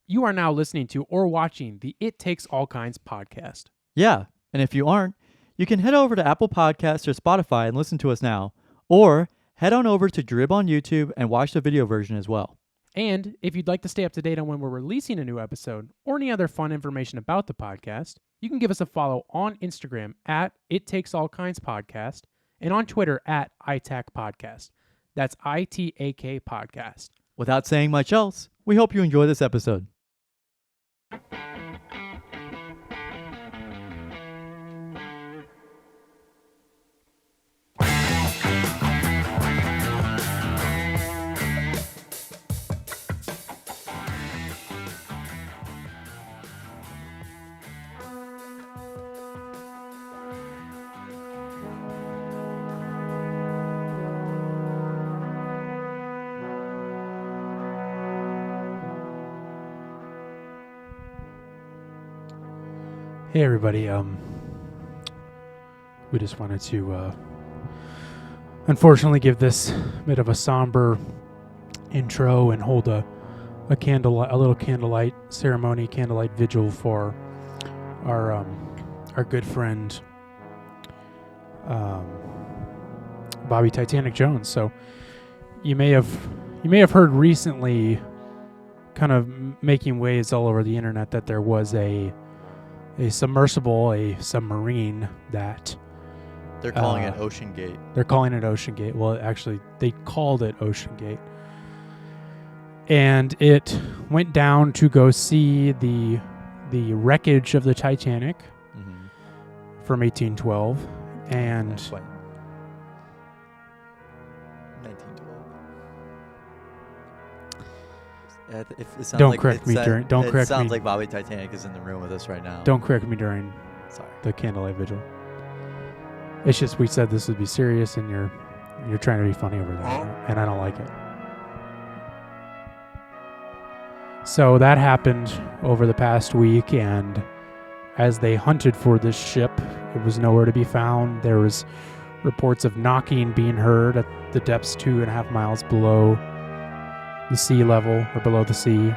You are now listening to or watching the It Takes All Kinds podcast. Yeah, and if you aren't, you can head over to Apple Podcasts or Spotify and listen to us now. Or head on over to Drib on YouTube and watch the video version as well. And if you'd like to stay up to date on when we're releasing a new episode or any other fun information about the podcast, you can give us a follow on Instagram at It Takes All Kinds Podcast and on Twitter at ITAC Podcast. That's ITAK Podcast. Without saying much else, we hope you enjoy this episode. Hey everybody, we just wanted to unfortunately give this bit of a somber intro and hold a little candlelight ceremony, candlelight vigil for our good friend Bobby Titanic Jones. So you may have heard recently, kind of making waves all over the internet, that there was a submarine that They're calling it Ocean Gate. They're calling it Ocean Gate. Well, actually, they called it Ocean Gate. And it went down to go see the wreckage of the Titanic from 1812. And 1912. It sounds Don't like correct me during. Don't it correct sounds me. like Bobby Titanic is in the room with us right now. Don't correct me during Sorry. the candlelight vigil. It's just we said this would be serious, and you're trying to be funny over there, and I don't like it. So that happened over the past week, and as they hunted for this ship, it was nowhere to be found. There was reports of knocking being heard at the depths 2.5 miles below the sea level, or below the sea,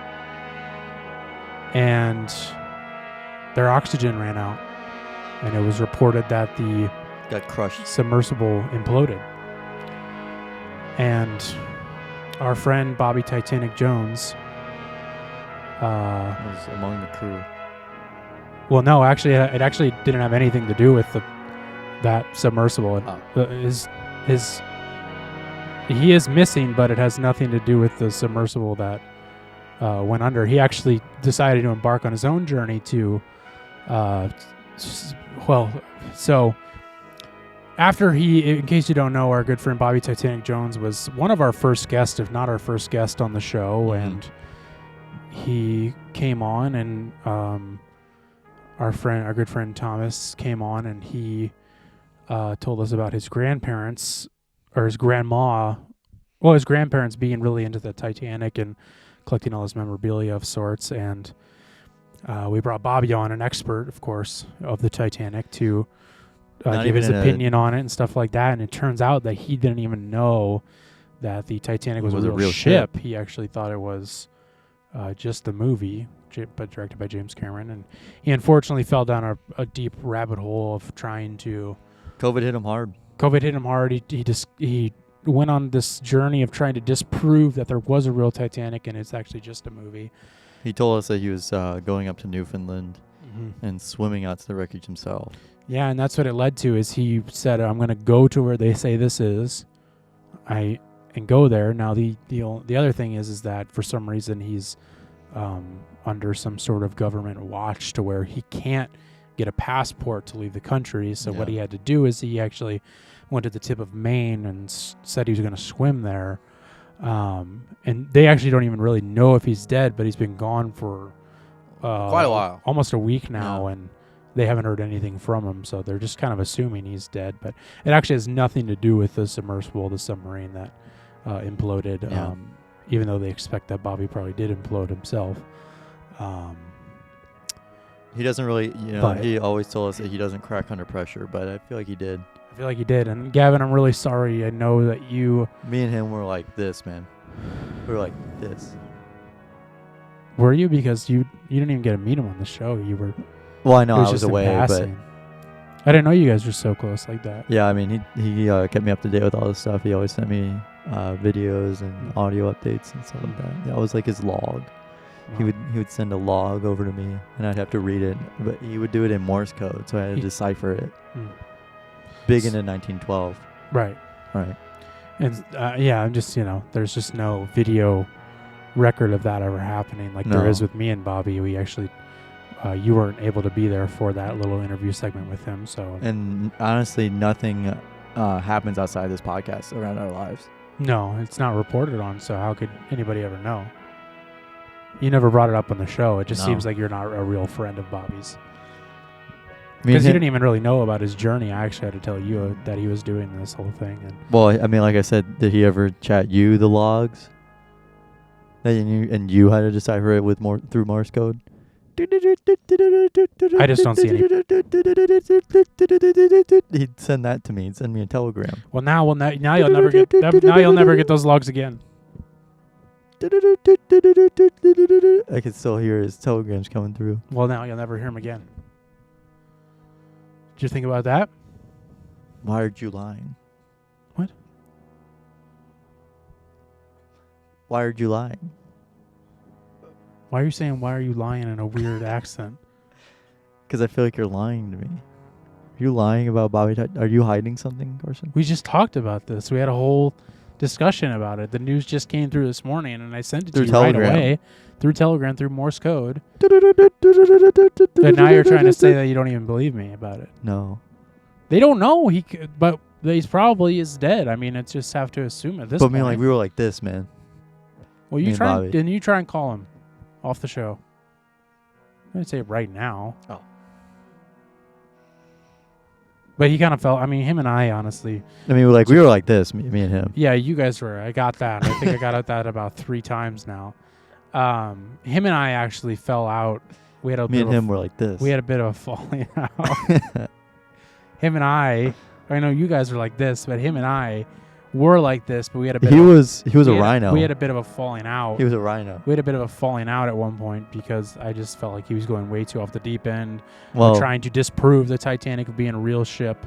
and their oxygen ran out, and it was reported that the Got crushed. submersible imploded. And our friend Bobby Titanic Jones Was among the crew. well, no, actually, it actually didn't have anything to do with that submersible. He is missing, but it has nothing to do with the submersible that went under. He actually decided to embark on his own journey to, so after in case you don't know, our good friend Bobby Titanic Jones was one of our first guests, if not our first guest on the show, and he came on, and our good friend Thomas came on, and he told us about his grandparents, or his grandparents being really into the Titanic and collecting all his memorabilia of sorts. And we brought Bobby on, an expert, of course, of the Titanic, to give his opinion on it and stuff like that. And it turns out that he didn't even know that the Titanic was a real ship. He actually thought it was just the movie, but directed by James Cameron. And he unfortunately fell down a deep rabbit hole of trying to... COVID hit him hard. He went on this journey of trying to disprove that there was a real Titanic and it's actually just a movie. He told us that he was going up to Newfoundland and swimming out to the wreckage himself. Yeah, and that's what it led to. Is he said, "I'm going to go to where they say this is, and go there." Now the other thing is that for some reason he's under some sort of government watch to where he can't get a passport to leave the country. So what he had to do is he actually went to the tip of Maine and said he was going to swim there. And they actually don't even really know if he's dead, but he's been gone for quite a while, almost a week now, and they haven't heard anything from him. So they're just kind of assuming he's dead, but it actually has nothing to do with the submersible, the submarine that imploded. Even though they expect that Bobby probably did implode himself. He doesn't really, he always told us that he doesn't crack under pressure, but I feel like he did. I feel like he did. And Gavin, I'm really sorry. I know that you... Me and him were like this, man. We were like this. Were you? Because you didn't even get to meet him on the show. You were. Well, I know it I was was just in away, but passing. I didn't know you guys were so close like that. yeah, I mean, he kept me up to date with all this stuff. He always sent me videos and audio updates and stuff like that. That was like his log. He would send a log over to me, and I'd have to read it. But he would do it in Morse code, so I had to decipher it. Big into 1912. Right. Right. And yeah, I'm just there's just no video record of that ever happening like there is with me and Bobby. We actually. You weren't able to be there for that little interview segment with him, so. And honestly, nothing happens outside this podcast around our lives. No, it's not reported on, so how could anybody ever know? You never brought it up on the show. It just seems like you're not a real friend of Bobby's. Because you didn't even really know about his journey. I actually had to tell you that he was doing this whole thing. And well, I mean, like I said, did he ever chat you the logs? And you had to decipher it with through Morse code? I just don't see any. He'd send that to me. He'd send me a telegram. Well, now you'll never get now you'll never get those logs again. I can still hear his telegrams coming through. Well, now you'll never hear him again. Did you think about that? Why are you lying? What? Why are you lying? Why are you saying, why are you lying in a weird accent? Because I feel like you're lying to me. Are you lying about Bobby? Are you hiding something, Carson? We just talked about this. We had a whole discussion about it. The news just came through this morning, and I sent it to you right away. Through Telegram, through Morse code. And now you're trying to say that you don't even believe me about it. No. They don't know. But he's probably is dead. I mean, it's just have to assume at this point. But I mean, like, we were like this, man. Well, you try and call him off the show. I'm going to say right now. Oh. But he kind of felt, I mean, him and I, honestly. I mean, we were like this, me and him. Yeah, you guys were. I got that. I think I got that about 3 times now. Him and I actually fell out. We had Me and him were like this. We had a bit of a falling out. Him and I know you guys were like this, but him and I were like this, but we had a bit He was a rhino. We had a bit of a falling out. He was a rhino. We had a bit of a falling out at one point because I just felt like he was going way too off the deep end. Well, trying to disprove the Titanic of being a real ship.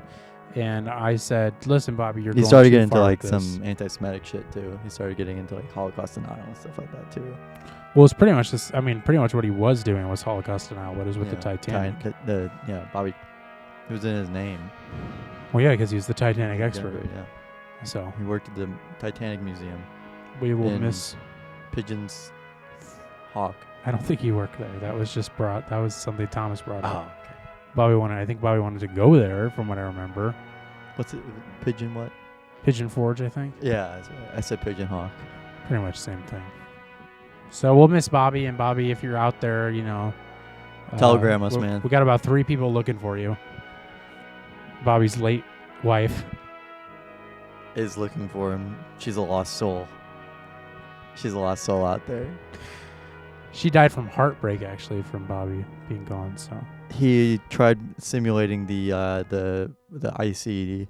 And I said, listen, Bobby, you're going too far. He started getting into like with some anti-Semitic shit too. He started getting into like Holocaust denial and stuff like that too. Well, it's pretty much this. I mean, pretty much what he was doing was Holocaust denial. What is with the Titanic? Bobby. It was in his name. Well, yeah, because he's the Titanic expert. Yeah. So he worked at the Titanic Museum. We will miss Pigeon's Hawk. I don't think he worked there. That was just that was something Thomas brought up. Oh, okay. I think Bobby wanted to go there, from what I remember. What's it? Pigeon what? Pigeon Forge, I think. Yeah, I said Pigeon Hawk. Pretty much same thing. So we'll miss Bobby, and Bobby, if you're out there, telegram us, man. We got about 3 people looking for you. Bobby's late wife is looking for him. She's a lost soul. She's a lost soul out there. She died from heartbreak, actually, from Bobby being gone. So he tried simulating the icy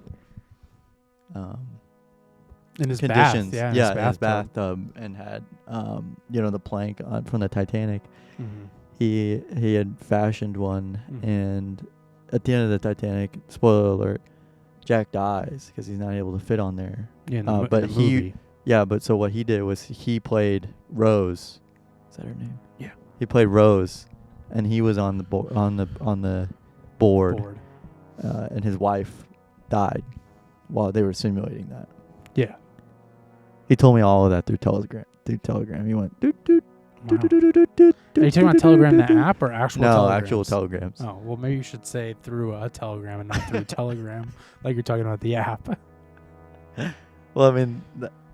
in his conditions. Bath. Yeah, in his bathtub, and had the plank from the Titanic. Mm-hmm. He had fashioned one, and at the end of the Titanic, spoiler alert, Jack dies because he's not able to fit on there. Yeah, but so what he did was he played Rose. Is that her name? Yeah. He played Rose, and he was on the board. And his wife died while they were simulating that. Yeah. He told me all of that through Telegram. He went doot doot. Wow. Are you talking about Telegram, the app, or actual telegrams? No, actual telegrams. Oh, well, maybe you should say through a Telegram and not through Telegram, like you're talking about the app. Well, I mean,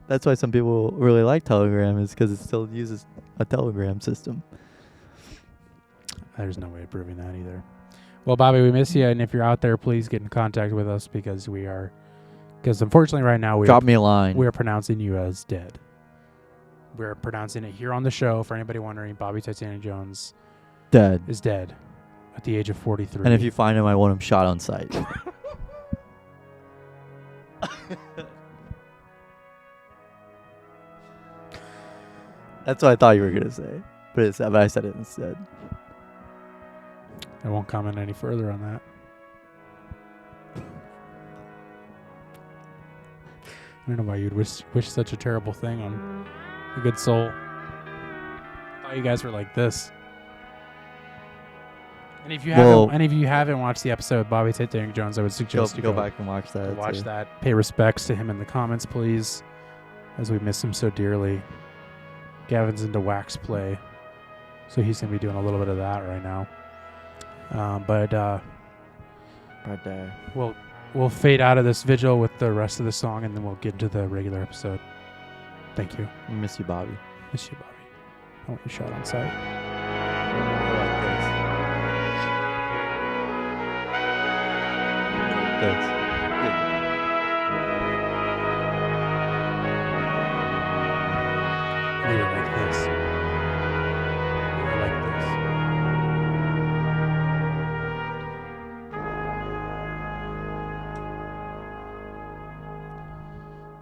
that's why some people really like Telegram, is because it still uses a Telegram system. There's no way of proving that either. Well, Bobby, we miss you, and if you're out there, please get in contact with us because unfortunately right now drop me a line. We are pronouncing you as dead. We're pronouncing it here on the show. For anybody wondering, Bobby Titanic Jones is dead at the age of 43. And if you find him, I want him shot on sight. That's what I thought you were going to say. but I said it instead. I won't comment any further on that. I don't know why you'd wish such a terrible thing on a good soul. I thought you guys were like this. And if you haven't watched the episode with Bobby Titanic Jones, I would suggest you go back and watch that. Watch that. Pay respects to him in the comments, please, as we miss him so dearly. Gavin's into wax play, so he's gonna be doing a little bit of that right now. But we'll fade out of this vigil with the rest of the song, and then we'll get into the regular episode. Thank you. I miss you, Bobby. Miss you, Bobby. I want you shot on sight. Thanks. We were like this. We were like this.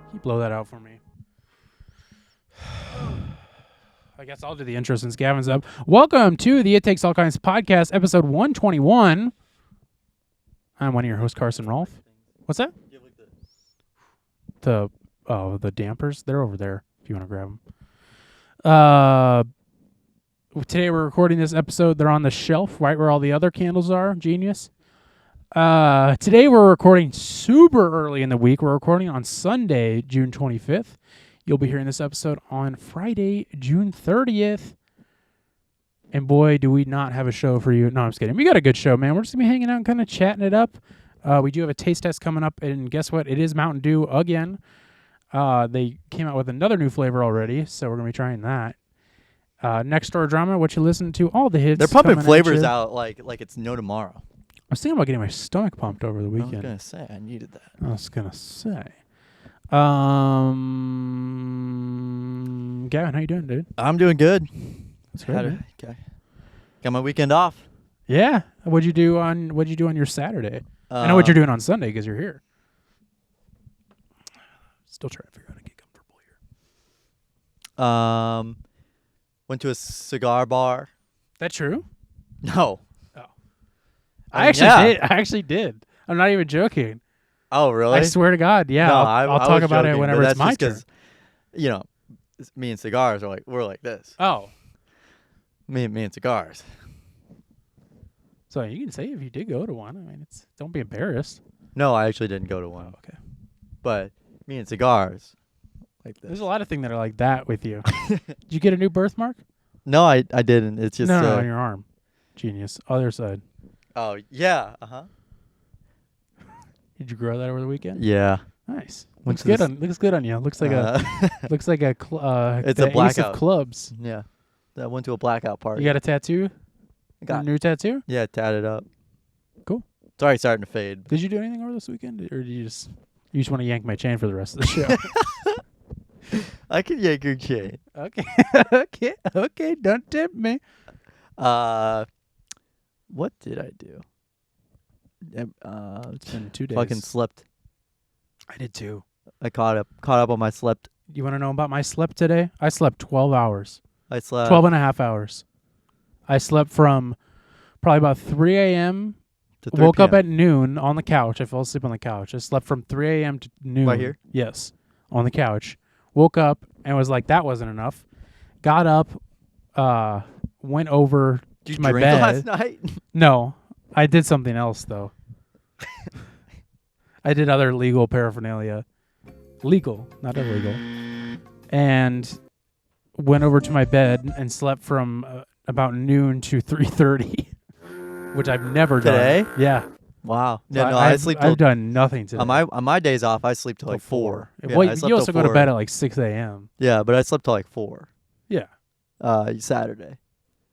Can you blow that out for me? I guess I'll do the intro since Gavin's up. Welcome to the It Takes All Kinds podcast, episode 121. I'm one of your hosts, Carson Rolfe. What's that? The dampers? They're over there if you want to grab them. Today we're recording this episode. They're on the shelf right where all the other candles are. Genius. Today we're recording super early in the week. We're recording on Sunday, June 25th. You'll be hearing this episode on Friday, June 30th. And boy, do we not have a show for you. No, I'm just kidding. We got a good show, man. We're just going to be hanging out and kind of chatting it up. We do have a taste test coming up, and guess what? It is Mountain Dew again. They came out with another new flavor already, so we're going to be trying that. Next Door Drama, what you listen to, all the hits. They're pumping flavors out like it's no tomorrow. I was thinking about getting my stomach pumped over the weekend. I was going to say, I needed that. Gavin, how you doing, dude? I'm doing good. That's great. Okay. Got my weekend off. Yeah. What'd you do on your Saturday? I know what you're doing on Sunday because you're here. Still trying to figure out how to get comfortable here. Went to a cigar bar. That true? No. Oh. I actually did. I'm not even joking. Oh, really? I swear to God. Yeah. No, I'll talk about it whenever it's my turn. You know, me and cigars are we're like this. Oh. Me and cigars. So you can say if you did go to one. I mean, don't be embarrassed. No, I actually didn't go to one. Oh, okay. But me and cigars, like this. There's a lot of things that are like that with you. Did you get a new birthmark? No, I didn't. It's just no, on your arm. Genius. Other side. Oh yeah. Did you grow that over the weekend? Yeah. Nice. Looks good on you. Looks like it's a blackout. Ace of clubs. Yeah. I went to a blackout party. You got a tattoo? A new tattoo? Yeah, tatted up. Cool. It's already starting to fade. Did you do anything over this weekend, or did you just want to yank my chain for the rest of the show? I can yank your chain. Okay. Okay. Don't tempt me. What did I do? It's been 2 days. Fucking slept. I did too. I caught up on my slept. You want to know about my slept today? I slept 12 hours. I slept 12 and a half hours. I slept from probably about 3 a.m. to 3 Woke up p.m. at noon on the couch. I fell asleep on the couch. I slept from 3 a.m. to noon. Right here? Yes, on the couch. Woke up and was like, that wasn't enough. Got up, went over to my bed. Last night? No, I did something else though. I did other legal paraphernalia. Legal, not illegal. And went over to my bed and slept from about noon to 3:30, which I've never done. Today? Yeah. Wow. So Yeah, I sleep till I've done nothing today. on my days off. I sleep till like 4. Well, Yeah, you also go to bed at like 6 a.m. Yeah, but I slept till like 4. Yeah. Saturday.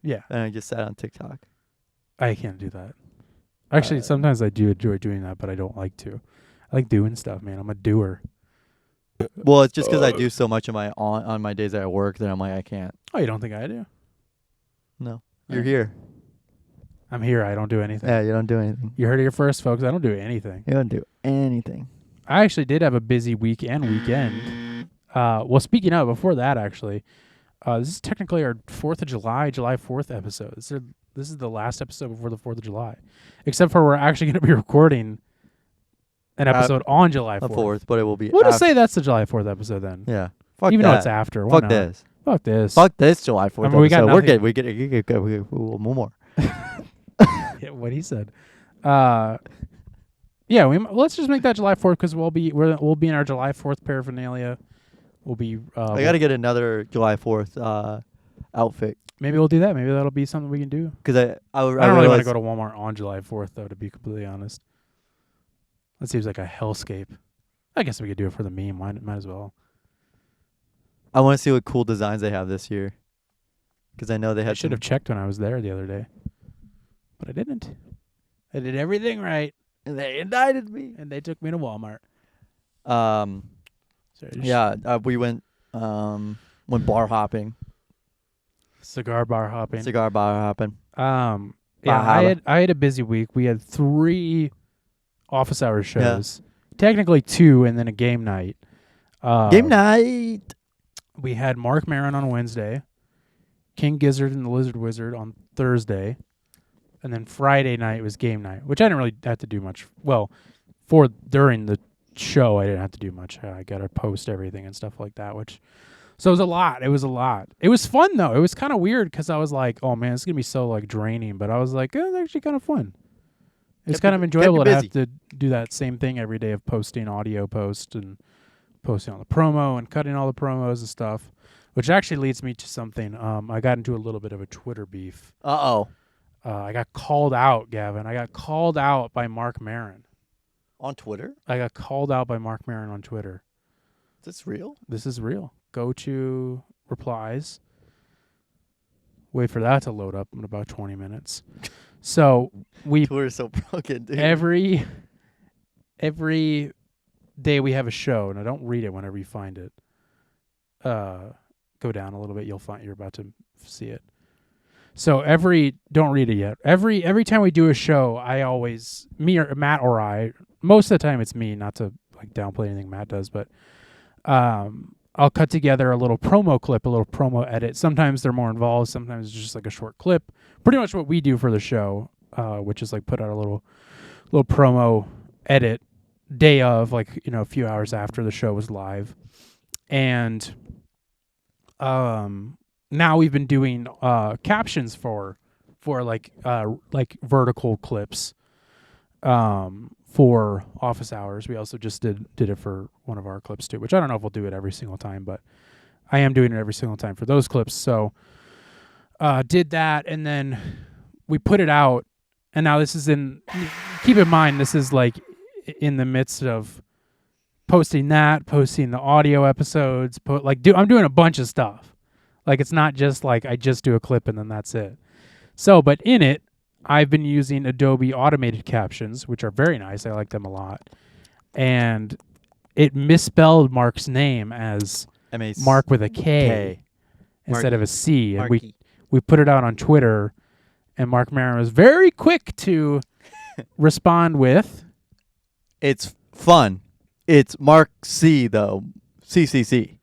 Yeah. And I just sat on TikTok. I can't do that. Actually, sometimes I do enjoy doing that, but I don't like to. I like doing stuff, man. I'm a doer. Well, it's just because I do so much on my days that I work that I'm like, I can't. Oh, you don't think I do? No. You're here. I'm here. I don't do anything. Yeah, you don't do anything. You heard it here first, folks. I don't do anything. You don't do anything. I actually did have a busy week and weekend. Well, speaking of, before that, actually, This is technically our 4th of July, July 4th episode. This is the last episode before the 4th of July. Except for we're actually going to be recording an episode on July 4th. The 4th, but it will be We'll just say that's the July 4th episode then. Yeah. Fuck Even that. though it's after. Why Fuck not? this. Fuck this. Fuck this July 4th I mean, we got episode. We're nothing- good. We one more. Yeah, what he said. Yeah, let's just make that July 4th because we'll be in our July 4th paraphernalia. We'll be. I got to get another July 4th outfit. Maybe we'll do that. Maybe that'll be something we can do. Because I don't really want to realized- go to Walmart on July 4th, though, to be completely honest. That seems like a hellscape. I guess we could do it for the meme. Might as well. I want to see what cool designs they have this year. Because I know they I had should have checked when I was there the other day. But I didn't. I did everything right. And they indicted me. And they took me to Walmart. We went bar hopping. Cigar bar hopping. Cigar bar hopping. I had a busy week. We had 3 office hour shows. Technically 2 and then a game night. Game night. We had Mark Maron on Wednesday, King Gizzard and the Lizard Wizard on Thursday, and then Friday night was game night, which I didn't really have to do much. Well, during the show, I didn't have to do much. I got to post everything and stuff like that, so it was a lot. It was fun, though. It was kind of weird because I was like, oh, man, it's going to be so, like, draining. But I was like, it's actually kind of fun. It's kind of enjoyable to have to do that same thing every day of posting audio post and posting on the promo and cutting all the promos and stuff, which actually leads me to something. I got into a little bit of a Twitter beef. Uh-oh. I got called out, Gavin. I got called out by Mark Maron. On Twitter? I got called out by Mark Maron on Twitter. Is this real? This is real. Go to replies. Wait for that to load up in about 20 minutes. So Twitter's so broken, dude. Every day we have a show, and I don't read it whenever you find it. Go down a little bit, you're about to see it. So don't read it yet. Every time we do a show, me or Matt or I, most of the time it's me, not to like downplay anything Matt does, but I'll cut together a little promo clip, a little promo edit. Sometimes they're more involved, sometimes it's just like a short clip. Pretty much what we do for the show, which is like put out a little promo edit day of, like, a few hours after the show was live. And now we've been doing captions for like vertical clips for office hours. We also just did it for one of our clips too, which I don't know if we'll do it every single time, but I am doing it every single time for those clips. So did that, and then we put it out, and now keep in mind, this is like in the midst of posting the audio episodes, I'm doing a bunch of stuff. Like, it's not just like I just do a clip and then that's it. So, but in it, I've been using Adobe automated captions, which are very nice. I like them a lot. And it misspelled Mark's name as Mark with a K instead of a C. And we put it out on Twitter, and Mark Maron was very quick to respond with, "It's fun. It's Mark C, though. CCC."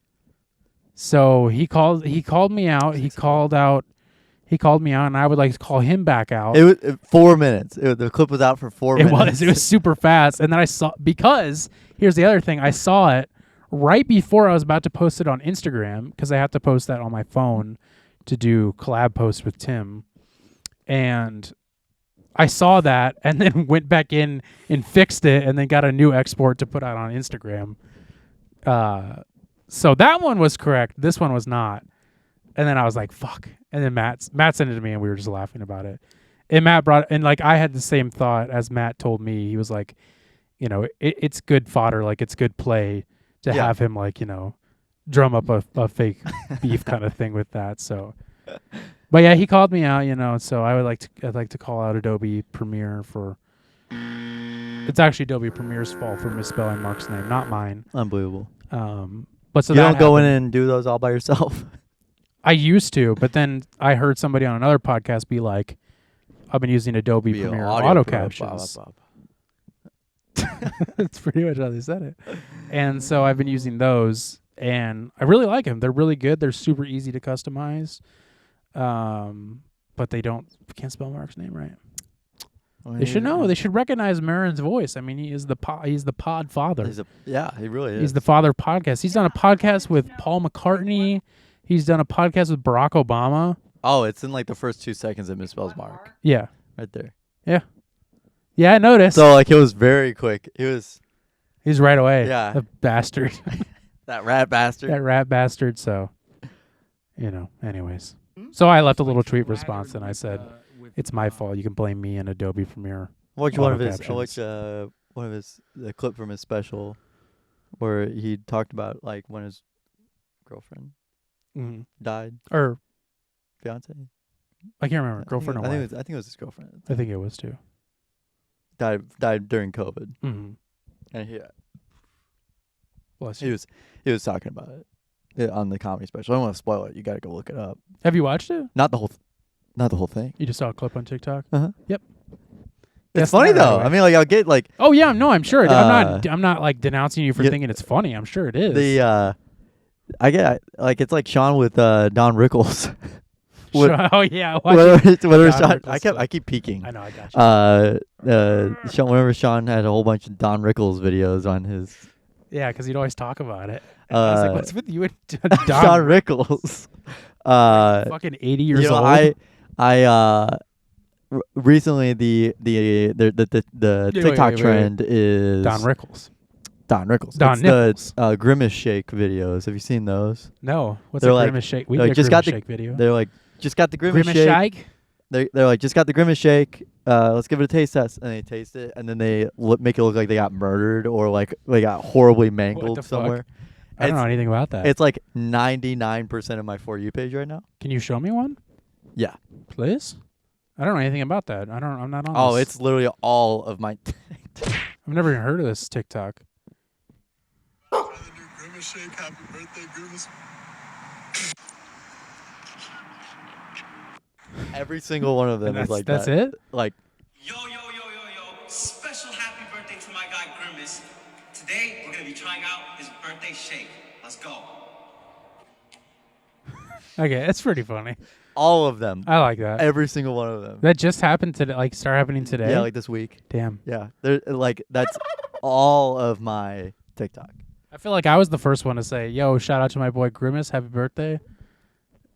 So he called me out. He called me out, and I would like to call him back out. It was 4 minutes. The clip was out for 4 minutes. It was super fast. And then because here's the other thing, I saw it right before I was about to post it on Instagram, because I have to post that on my phone to do collab posts with Tim. And I saw that and then went back in and fixed it, and then got a new export to put out on Instagram. So that one was correct. This one was not. And then I was like, fuck. And then Matt sent it to me, and we were just laughing about it. And Matt I had the same thought as Matt told me. He was like, it's good fodder. Like, it's good play to have him, like, drum up a fake beef kind of thing with that. So, but yeah, he called me out, so I'd like to call out Adobe Premiere for, it's actually Adobe Premiere's fault for misspelling Mark's name, not mine. Unbelievable. But so you don't go in happened. and do those all by yourself. I used to, but then I heard somebody on another podcast be like, I've been using Adobe Premiere auto captions. That's pretty much how they said it. And so I've been using those, and I really like them. They're really good. They're super easy to customize. But they can't spell Mark's name right. Well, They should know. They should recognize Marin's voice. I mean, he's the pod father. He really is. He's the father of podcasts. He's done a podcast with Paul McCartney. He's done a podcast with Barack Obama. Oh, it's in like the first 2 seconds it misspells Mark. Yeah. Right there. Yeah, I noticed. So like it was very quick. He's right away. Yeah. The bastard. That rat bastard. That rat bastard. So, anyways. So I left a little tweet response and I said, "It's my fault. You can blame me and Adobe Premiere." I watched the clip from his special where he talked about like when his girlfriend died or fiance. I can't remember. Girlfriend or wife. I think it was his girlfriend. I think it was too. Died during COVID. Mm-hmm. And Bless he you. was talking about it on the comedy special. I don't want to spoil it. You got to go look it up. Have you watched it? Not the whole thing. You just saw a clip on TikTok? Uh-huh. Yep. It's funny though. I mean, like I'll get like. Oh yeah, no, I'm sure. I'm not like denouncing you for thinking it's funny. I'm sure it is. I get like it's like Sean with Don Rickles. Oh yeah. Whether Sean, I keep peeking. I know. I got you. Whenever Sean had a whole bunch of Don Rickles videos on his. Yeah, because he'd always talk about it. And I was like, "What's with you and Don Rickles?" Fucking 80 years old. Recently the TikTok trend is Don Rickles. Don Rickles. Don Nickles. The Grimace Shake videos. Have you seen those? No. What's they're a like, Grimace Shake? We like, did a Grimace Shake video. They're like, just got the Grimace Shake. They're like, just got the Grimace Shake. Let's give it a taste test. And they taste it, and then they make it look like they got murdered or like they got horribly mangled somewhere. I don't know anything about that. It's like 99% of my For You page right now. Can you show me one? Yeah. Please? I don't know anything about that. I'm not on Oh, this. it's literally all of my I've never even heard of this TikTok. Try the new Grimace Shake. Happy birthday, Grimace. Every single one of them is like that's that. It? Like, yo. Special happy birthday to my guy Grimace. Today, we're going to be trying out his birthday shake. Let's go. Okay, it's pretty funny. all of them. I like that. Every single one of them. That just happened today, like start happening today? Yeah, like this week. Damn. Yeah. They're like that's all of my TikTok. I feel like I was the first one to say, "Yo, shout out to my boy Grimace, happy birthday."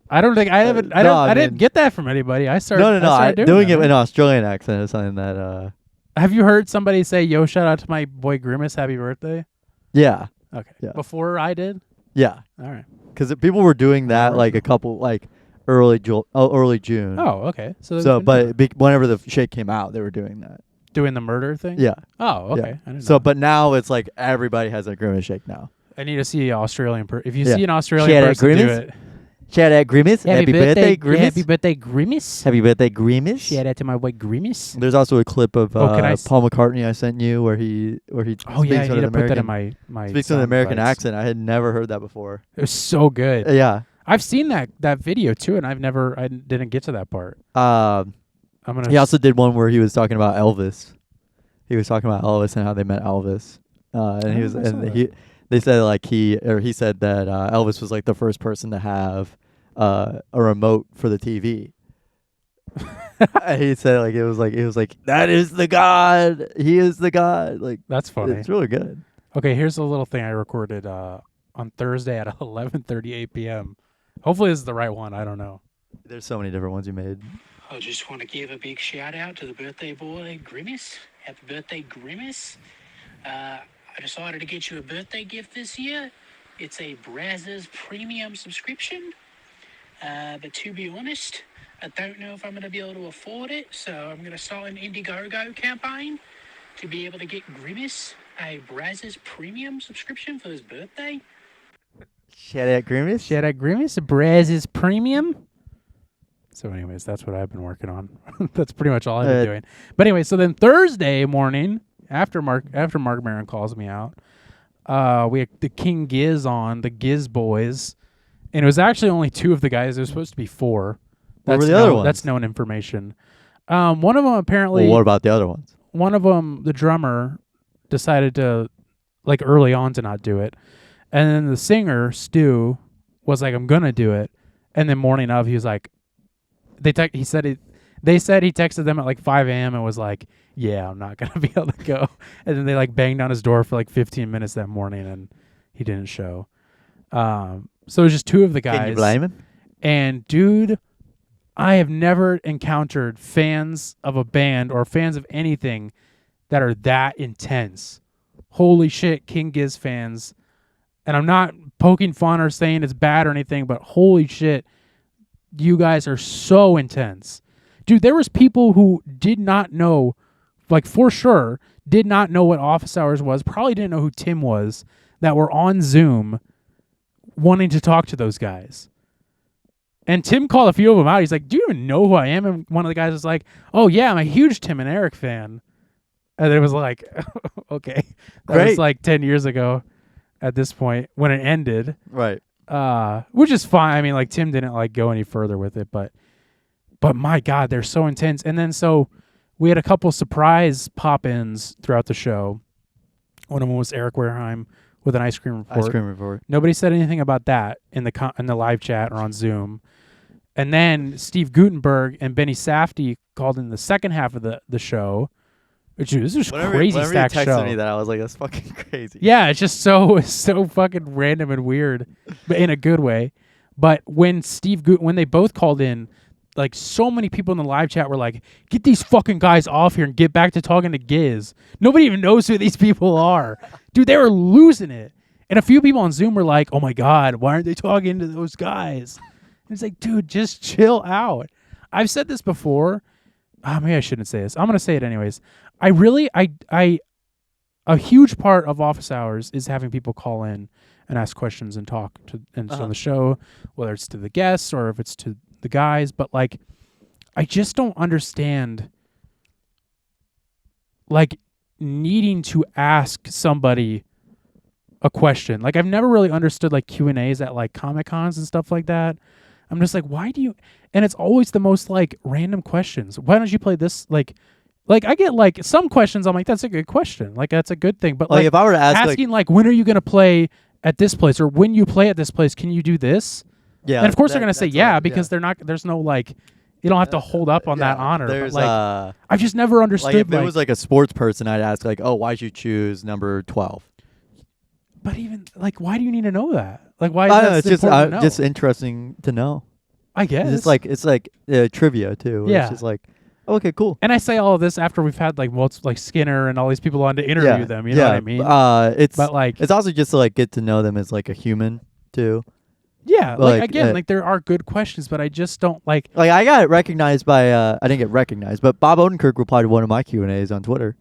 I don't think I haven't. I didn't get that from anybody. I started. No. Doing it in in Australian accent is something that. Have you heard somebody say, "Yo, shout out to my boy Grimace, happy birthday"? Yeah. Okay. Yeah. Before I did. Yeah. All right. Because people were doing that like a couple like early June. Oh, okay. Whenever the shake came out, they were doing that. Doing the murder thing. Yeah. Oh, okay. Yeah. I didn't So, know. but now it's like everybody has a Grimace shake now. I need to see an Australian person. If you Yeah. see an Australian person do Grimace? it. Shout out Grimace. Happy birthday, Grimace. Happy birthday, Grimace. Happy birthday, Grimace. Shout out to my boy Grimace. There's also a clip of Can I Paul McCartney I sent you where he Oh speaks yeah, I with need an to put that in American my speaks with an sound American bites. accent. I had never heard that before. It was so good. Yeah. I've seen that video too, and I didn't get to that part. I'm gonna. He also did one where he was talking about Elvis. He was talking about Elvis and how they met Elvis. They said like he said that Elvis was like the first person to have a remote for the TV. And he said like it was like that is the God. He is the God. Like That's funny. It's really good. Okay, here's a little thing I recorded on Thursday at 11:38 p.m. Hopefully this is the right one. I don't know. There's so many different ones you made. I just want to give a big shout out to the birthday boy, Grimace. Happy birthday, Grimace. I decided to get you a birthday gift this year. It's a Brazzers premium subscription. But to be honest, I don't know if I'm going to be able to afford it. So I'm going to start an Indiegogo campaign to be able to get Grimace a Brazzers premium subscription for his birthday. Shout out Grimace. Shout out Grimace, Brazzers premium. So anyways, that's what I've been working on. That's pretty much all I've been doing. But anyway, so then Thursday morning, after Mark Maron calls me out, we had the King Giz on, the Giz boys. And it was actually only two of the guys. There was supposed to be four. What were the other ones? That's known information. One of them apparently... Well, what about the other ones? One of them, the drummer, decided to, like early on, to not do it. And then the singer, Stu, was like, I'm going to do it. And then morning of, he was like, they said he texted them at like 5 a.m. and was like, yeah, I'm not going to be able to go. And then they like banged on his door for like 15 minutes that morning and he didn't show. So it was just two of the guys. Can you blame him? And dude, I have never encountered fans of a band or fans of anything that are that intense. Holy shit, King Giz fans. And I'm not poking fun or saying it's bad or anything, but holy shit, you guys are so intense. Dude, there was people who did not know, like for sure, did not know what Office Hours was, probably didn't know who Tim was, that were on Zoom wanting to talk to those guys. And Tim called a few of them out. He's like, do you even know who I am? And one of the guys was like, oh, yeah, I'm a huge Tim and Eric fan. And it was like, okay. That was like 10 years ago at this point when it ended. Right. Which is fine. I mean, like, Tim didn't, like, go any further with it. But my God, they're so intense. And then so we had a couple surprise pop-ins throughout the show. One of them was Eric Wareheim with an ice cream report. Ice cream report. Nobody said anything about that in the live chat or on Zoom. And then Steve Gutenberg and Benny Safdie called in the second half of the show. Which this was crazy stacked show. Whenever you texted me that, I was like, that's fucking crazy. Yeah, it's just so fucking random and weird, but in a good way. But when when they both called in, like so many people in the live chat were like, get these fucking guys off here and get back to talking to Giz. Nobody even knows who these people are. Dude, they were losing it. And a few people on Zoom were like, oh my God, why aren't they talking to those guys? And it's like, dude, just chill out. I've said this before. Maybe I shouldn't say this. I'm going to say it anyways. A huge part of Office Hours is having people call in and ask questions and talk to on the show, whether it's to the guests or if it's to the guys. But like, I just don't understand like needing to ask somebody a question. Like I've never really understood like Q&As at like Comic Cons and stuff like that. I'm just like, why do you? And it's always the most like random questions. Why don't you play this? Like I get like some questions. I'm like, that's a good question. Like that's a good thing. But like if I were to ask, asking like when are you going to play at this place or when you play at this place, can you do this? Yeah. And of course they're going to say yeah because they're not. There's no like. You don't have to hold up on that honor. There's but like, I've just never understood. Like if it was like a sports person, I'd ask like, oh, why'd you choose number 12? But even like, why do you need to know that? Like, why? It's just interesting to know. I guess it's like trivia too. Yeah. It's just like, oh, okay, cool. And I say all of this after we've had like like Skinner and all these people on to interview them. You know what I mean? It's also just to like get to know them as like a human too. Yeah, like again, like there are good questions, but I just don't like. Like I got recognized by I didn't get recognized, but Bob Odenkirk replied to one of my Q&As on Twitter.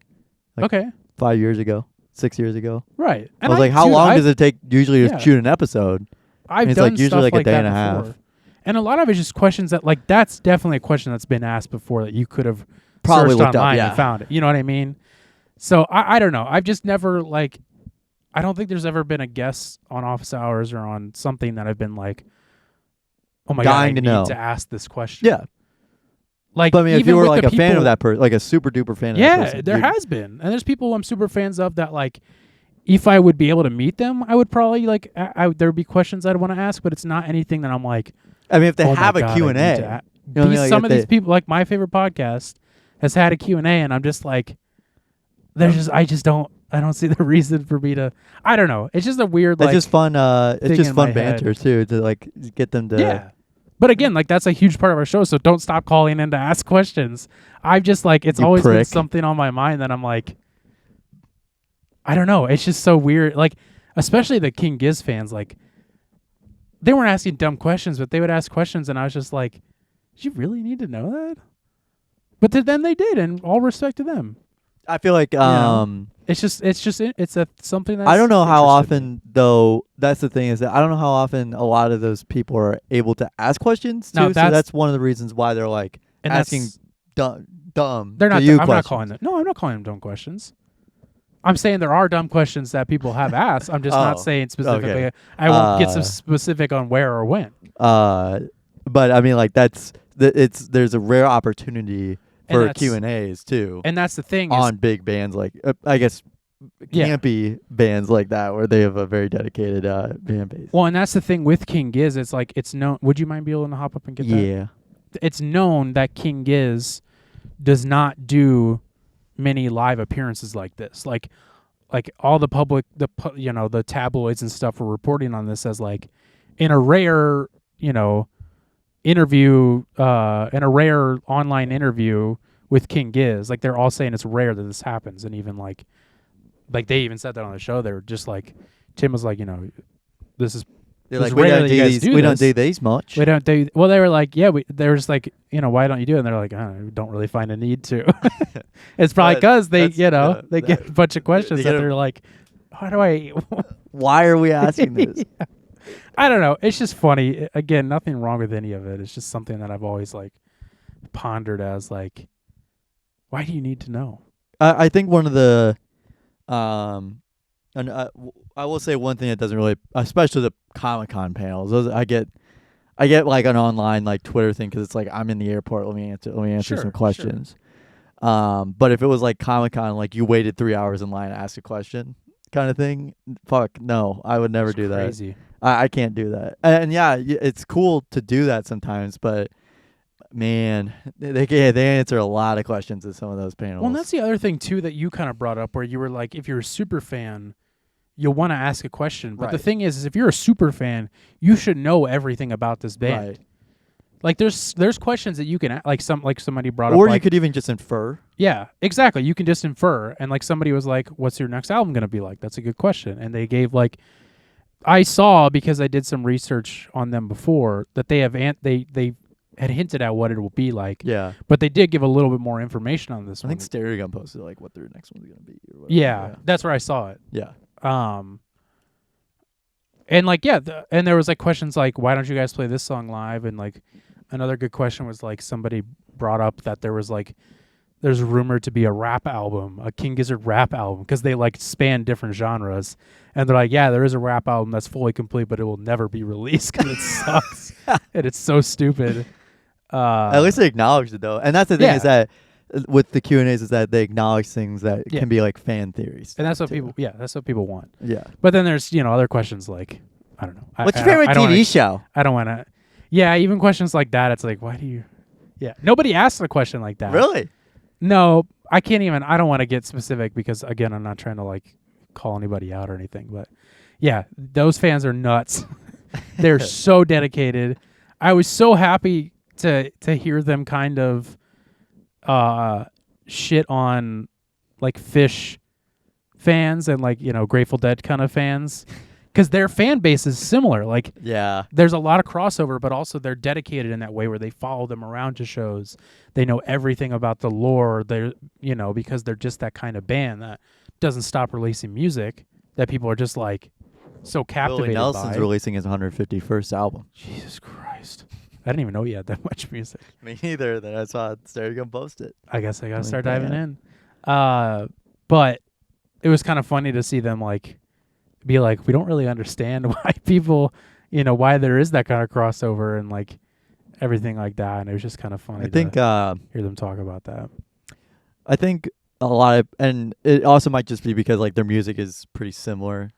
Like okay. 5 years ago, 6 years ago. Right. And I was like, how long does it take usually to shoot an episode? I've done like usually stuff like a day and a before. half. And a lot of it's just questions that like that's definitely a question that's been asked before that you could have probably searched looked online up, and found it. You know what I mean? So I don't know. I've just never like. I don't think there's ever been a guest on Office Hours or on something that I've been like. Oh my God, I need to ask this question. Yeah. Like, but I mean, if you were like a fan of that person, like a super duper fan of that person. Yeah, there has been. And there's people who I'm super fans of that, like, if I would be able to meet them, I would probably, like, there would be questions I'd want to ask, but it's not anything that I'm like. I mean, if they have a Q&A. Some of these people, like my favorite podcast, has had a Q&A, and I'm just like, I don't see the reason for me to. I don't know. It's just a weird. It's just fun. It's just fun banter too to like get them to. Yeah, but again, like that's a huge part of our show. So don't stop calling in to ask questions. I've just like it's always been something on my mind that I'm like. I don't know. It's just so weird. Like especially the King Giz fans, like they weren't asking dumb questions, but they would ask questions, and I was just like, "Did you really need to know that?" But then they did, and all respect to them. I feel like it's something that I don't know how often though. That's the thing is that I don't know how often a lot of those people are able to ask questions too. So that's one of the reasons why they're like asking dumb. They're not. I'm not calling them. No, I'm not calling them dumb questions. I'm saying there are dumb questions that people have asked. I'm just not saying specifically. Okay. I won't get some specific on where or when. But I mean, like there's a rare opportunity for Q&As too, and that's the thing on big bands like I guess Yeah. campy bands like that where they have a very dedicated fan base. Well, and that's the thing with King Giz. It's like it's known. Would you mind being able to hop up and get that? Yeah. It's known that King Giz does not do many live appearances like this. Like all the public, the tabloids and stuff were reporting on this as like in a rare, interview, in a rare online interview with King Giz. Like they're all saying it's rare that this happens, and even like they even said that on the show. They were just like, Tim was like, this is. They're It's like, we rare don't that you do guys these. do We don't this. do these much. We don't do. Well, they were like, yeah. They were just like, why don't you do it? And they're like, we don't really find a need to. It's probably But because they, that's- they get a bunch of questions they that get a- they're like, how do I? Why are we asking this? Yeah. I don't know. It's just funny. Again, nothing wrong with any of it. It's just something that I've always like pondered as like, why do you need to know? I think one of the, I will say one thing that doesn't really, especially the Comic-Con panels. Those I get like an online like Twitter thing because it's like I'm in the airport. Let me answer Sure, some questions. But if it was like Comic-Con, like you waited 3 hours in line to ask a question, kind of thing. Fuck no, I would never It's do that. crazy. I can't do that. And yeah, it's cool to do that sometimes, but man, they answer a lot of questions in some of those panels. Well, and that's the other thing too that you kind of brought up, where you were like, if you're a super fan, you'll want to ask a question. But the Right. thing is if you're a super fan, you should know everything about this band. Right. Like there's questions that you can like somebody brought up. Or like, you could even just infer. Yeah, exactly. You can just infer. And like somebody was like, what's your next album going to be like? That's a good question. And they gave like, I saw, because I did some research on them before, that they have they had hinted at what it will be like. Yeah. But they did give a little bit more information on this I one. think Stereo Gun posted like what their next one's gonna be. Or whatever. Yeah, that's where I saw it. Yeah. And like, yeah, and there was like questions like, why don't you guys play this song live? And like another good question was like, somebody brought up that there's rumored to be a rap album, a King Gizzard rap album, because they like span different genres. And they're like, yeah, there is a rap album that's fully complete, but it will never be released because it sucks. And it's so stupid. At least they acknowledged it though, and that's the thing yeah. is that with the Q&As is that they acknowledge things that Yeah. can be like fan theories. And that's what too. that's what people want. Yeah. But then there's, other questions like, I don't know. What's your favorite TV show? I don't want to. Yeah, even questions like that. It's like, why do you? Yeah, nobody asks a question like that. Really? No, I can't even. I don't want to get specific because again, I'm not trying to like call anybody out or anything. But yeah, those fans are nuts. They're so dedicated. I was so happy to hear them kind of shit on like Fish fans and like Grateful Dead kind of fans. Because their fan base is similar. Like, Yeah. there's a lot of crossover, but also they're dedicated in that way where they follow them around to shows. They know everything about the lore. They're, because they're just that kind of band that doesn't stop releasing music that people are just like so Willie captivated Nelson's by. releasing his 151st album. Jesus Christ. I didn't even know he had that much music. Me neither. Then I saw Stereo Gun post it. I guess I got to Like start that. diving in. But it was kind of funny to see them like be like, we don't really understand why people, why there is that kind of crossover and like everything like that. And it was just kind of funny I think to hear them talk about that. I think a lot of, and it also might just be because like their music is pretty similar,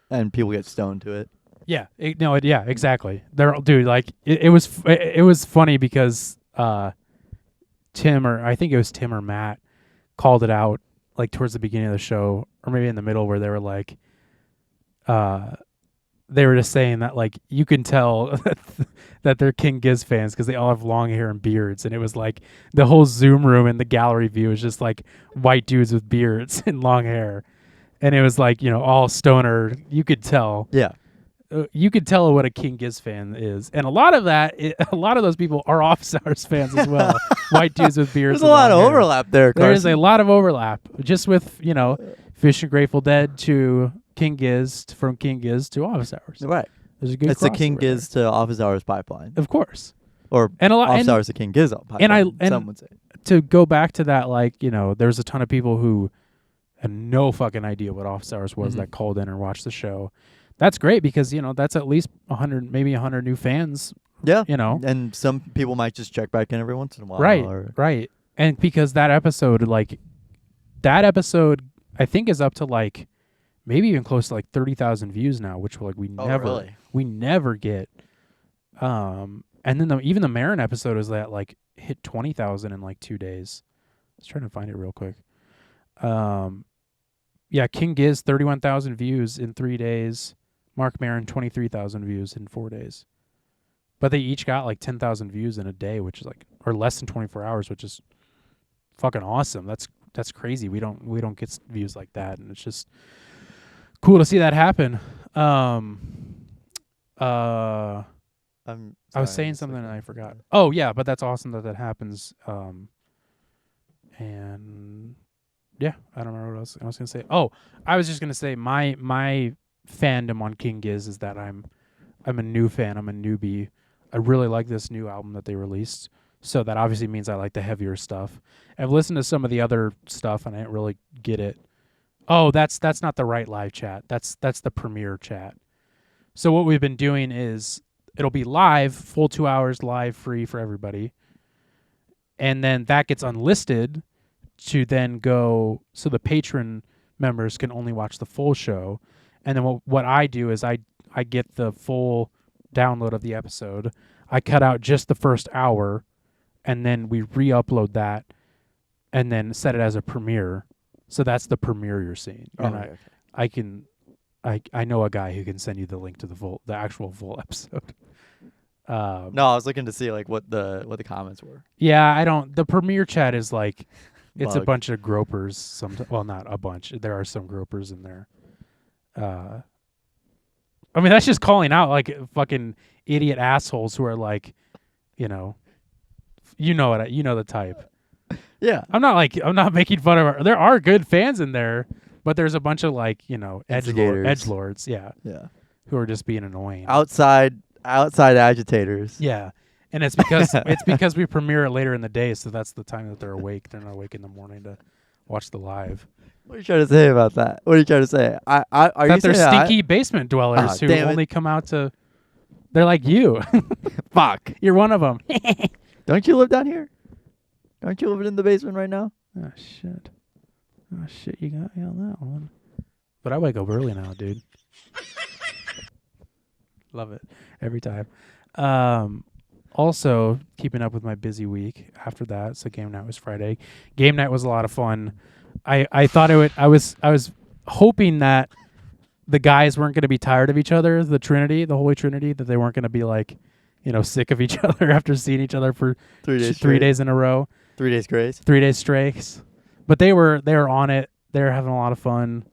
and people get stoned to it. Yeah, yeah, exactly. Dude, like it was funny because Tim or Matt called it out like towards the beginning of the show, or maybe in the middle, where they were like, they were just saying that like you can tell that they're King Giz fans because they all have long hair and beards, and it was like the whole Zoom room and the gallery view is just like white dudes with beards and long hair, and it was like all stoner. You could tell. Yeah. You could tell what a King Giz fan is, and a lot of those people are Office Hours fans as well. White dudes with beards. There's a lot of long hair. overlap there, Carson. There is a lot of overlap, just with Fish and Grateful Dead to King Giz, from King Giz to Office Hours. Right. There's a good. It's the King crossover Giz to Office Hours pipeline, there. Of course, or and a lot. Office And Hours to King Giz pipeline. Some would say. to go back to that, like there's a ton of people who had no fucking idea what Office Hours was that called in and watched the show. That's great because that's at least 100, maybe 100 new fans. Yeah. And some people might just check back in every once in a while. right, or- right, and because that episode I think is up to like maybe even close to like 30,000 views now, which like we never get. And then even the Marin episode is that like hit 20,000 in like 2 days. I was trying to find it real quick. Yeah, King Giz 31,000 views in 3 days. Mark Maron 23,000 views in 4 days. But they each got like 10,000 views in a day, which is like, or less than 24 hours, which is fucking awesome. That's crazy. We don't get views like that, and it's just cool to see that happen. I was saying something and I forgot. Oh yeah, but that's awesome that happens. And yeah, I don't remember what else I was gonna say. Oh, I was just gonna say my fandom on King Giz is that I'm a new fan. I'm a newbie. I really like this new album that they released. So that obviously means I like the heavier stuff. I've listened to some of the other stuff and I didn't really get it. Oh, that's not the right live chat. That's the premiere chat. So what we've been doing is it'll be live, full 2 hours live, free for everybody. And then that gets unlisted to then go, so the patron members can only watch the full show. And then what I do is I get the full download of the episode. I cut out just the first hour, and then we re-upload that, and then set it as a premiere. So that's the premiere you're seeing. And I know a guy who can send you the link to the actual full episode. No, I was looking to see like what the comments were. Yeah, I don't. The premiere chat is like, it's a Bug. bunch of gropers. Well, not a bunch. There are some gropers in there. I mean, that's just calling out like fucking idiot assholes who are like, you know the type. Yeah. I'm not making fun of her. There are good fans in there, but there's a bunch of like, edgelords, yeah, who are just being annoying. Outside agitators. Yeah. And it's because we premiere it later in the day, so that's the time that they're awake. They're not awake in the morning to watch the live. What are you trying to say about that? What are you trying to say? Are that you they're saying stinky basement dwellers who damn it. only come out to. They're like you. Fuck. You're one of them. Don't you live down here? Aren't you living in the basement right now? Oh shit! You got me on that one. But I wake up early now, dude. Love it every time. Also, keeping up with my busy week after that. So game night was Friday. Game night was a lot of fun. I thought it would. I was hoping that the guys weren't going to be tired of each other. The Holy Trinity, that they weren't going to be like, sick of each other after seeing each other for 3 days in a row. 3 days grace. 3 days straight. But they were on it. They were having a lot of fun.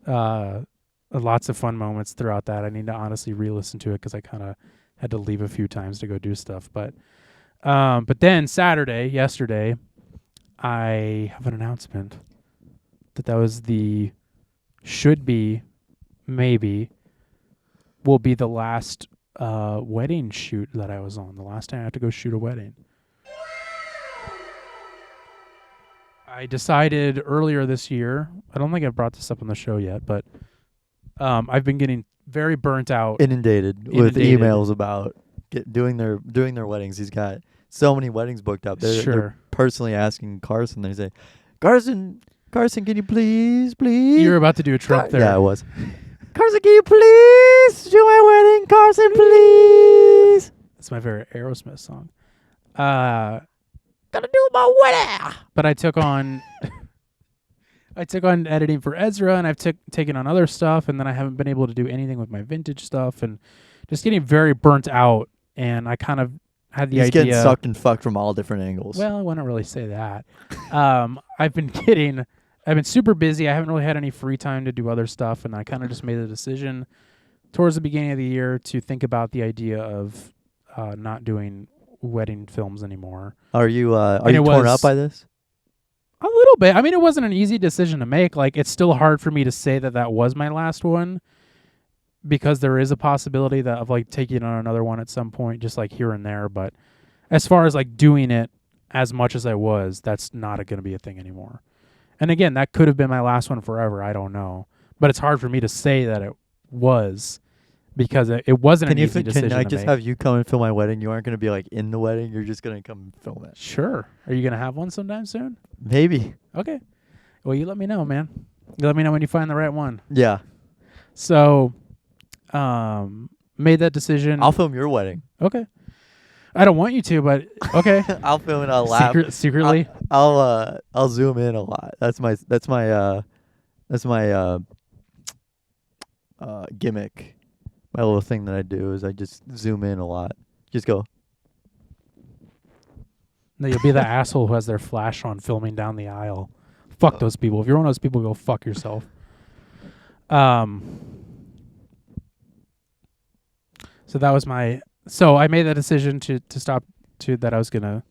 Lots of fun moments throughout that. I need to honestly re-listen to it because I kind of had to leave a few times to go do stuff. But then yesterday, I have an announcement that was the will be the last wedding shoot that I was on. The last time I had to go shoot a wedding. I decided earlier this year, I don't think I've brought this up on the show yet, but I've been getting very burnt out. Inundated with emails about doing their weddings. He's got so many weddings booked up. They're personally asking Carson. They say, Carson, can you please? You were about to do a Trump there. Yeah, I was. Carson, can you please do my wedding? Carson, please. That's my favorite Aerosmith song. Gotta do my wedding. But I took on editing for Ezra, and I've taken on other stuff, and then I haven't been able to do anything with my vintage stuff, and just getting very burnt out. And I kind of had the idea. He's getting sucked and fucked from all different angles. Well, I wouldn't really say that. I've been super busy. I haven't really had any free time to do other stuff, and I kind of just made the decision towards the beginning of the year to think about the idea of not doing wedding films anymore. Are you torn up by this? A little bit. I mean, it wasn't an easy decision to make. Like, it's still hard for me to say that was my last one, because there is a possibility of like taking on another one at some point, just like here and there. But as far as like doing it as much as I was, that's not going to be a thing anymore. And again, that could have been my last one forever. I don't know. But it's hard for me to say that it was, because it wasn't an easy decision to make. Can I just have you come and film my wedding? You aren't going to be like in the wedding. You're just going to come and film it. Sure. Are you going to have one sometime soon? Maybe. Okay. Well, you let me know, man. Let me know when you find the right one. Yeah. So, made that decision. I'll film your wedding. Okay. I don't want you to, but okay. I'll film it. I'll laugh. Secretly. I'll zoom in a lot. That's my gimmick. My little thing that I do is I just zoom in a lot. Just go. No, you'll be the asshole who has their flash on filming down the aisle. Fuck those people. If you're one of those people, go fuck yourself. So that was my. So I made that decision to stop. That I was gonna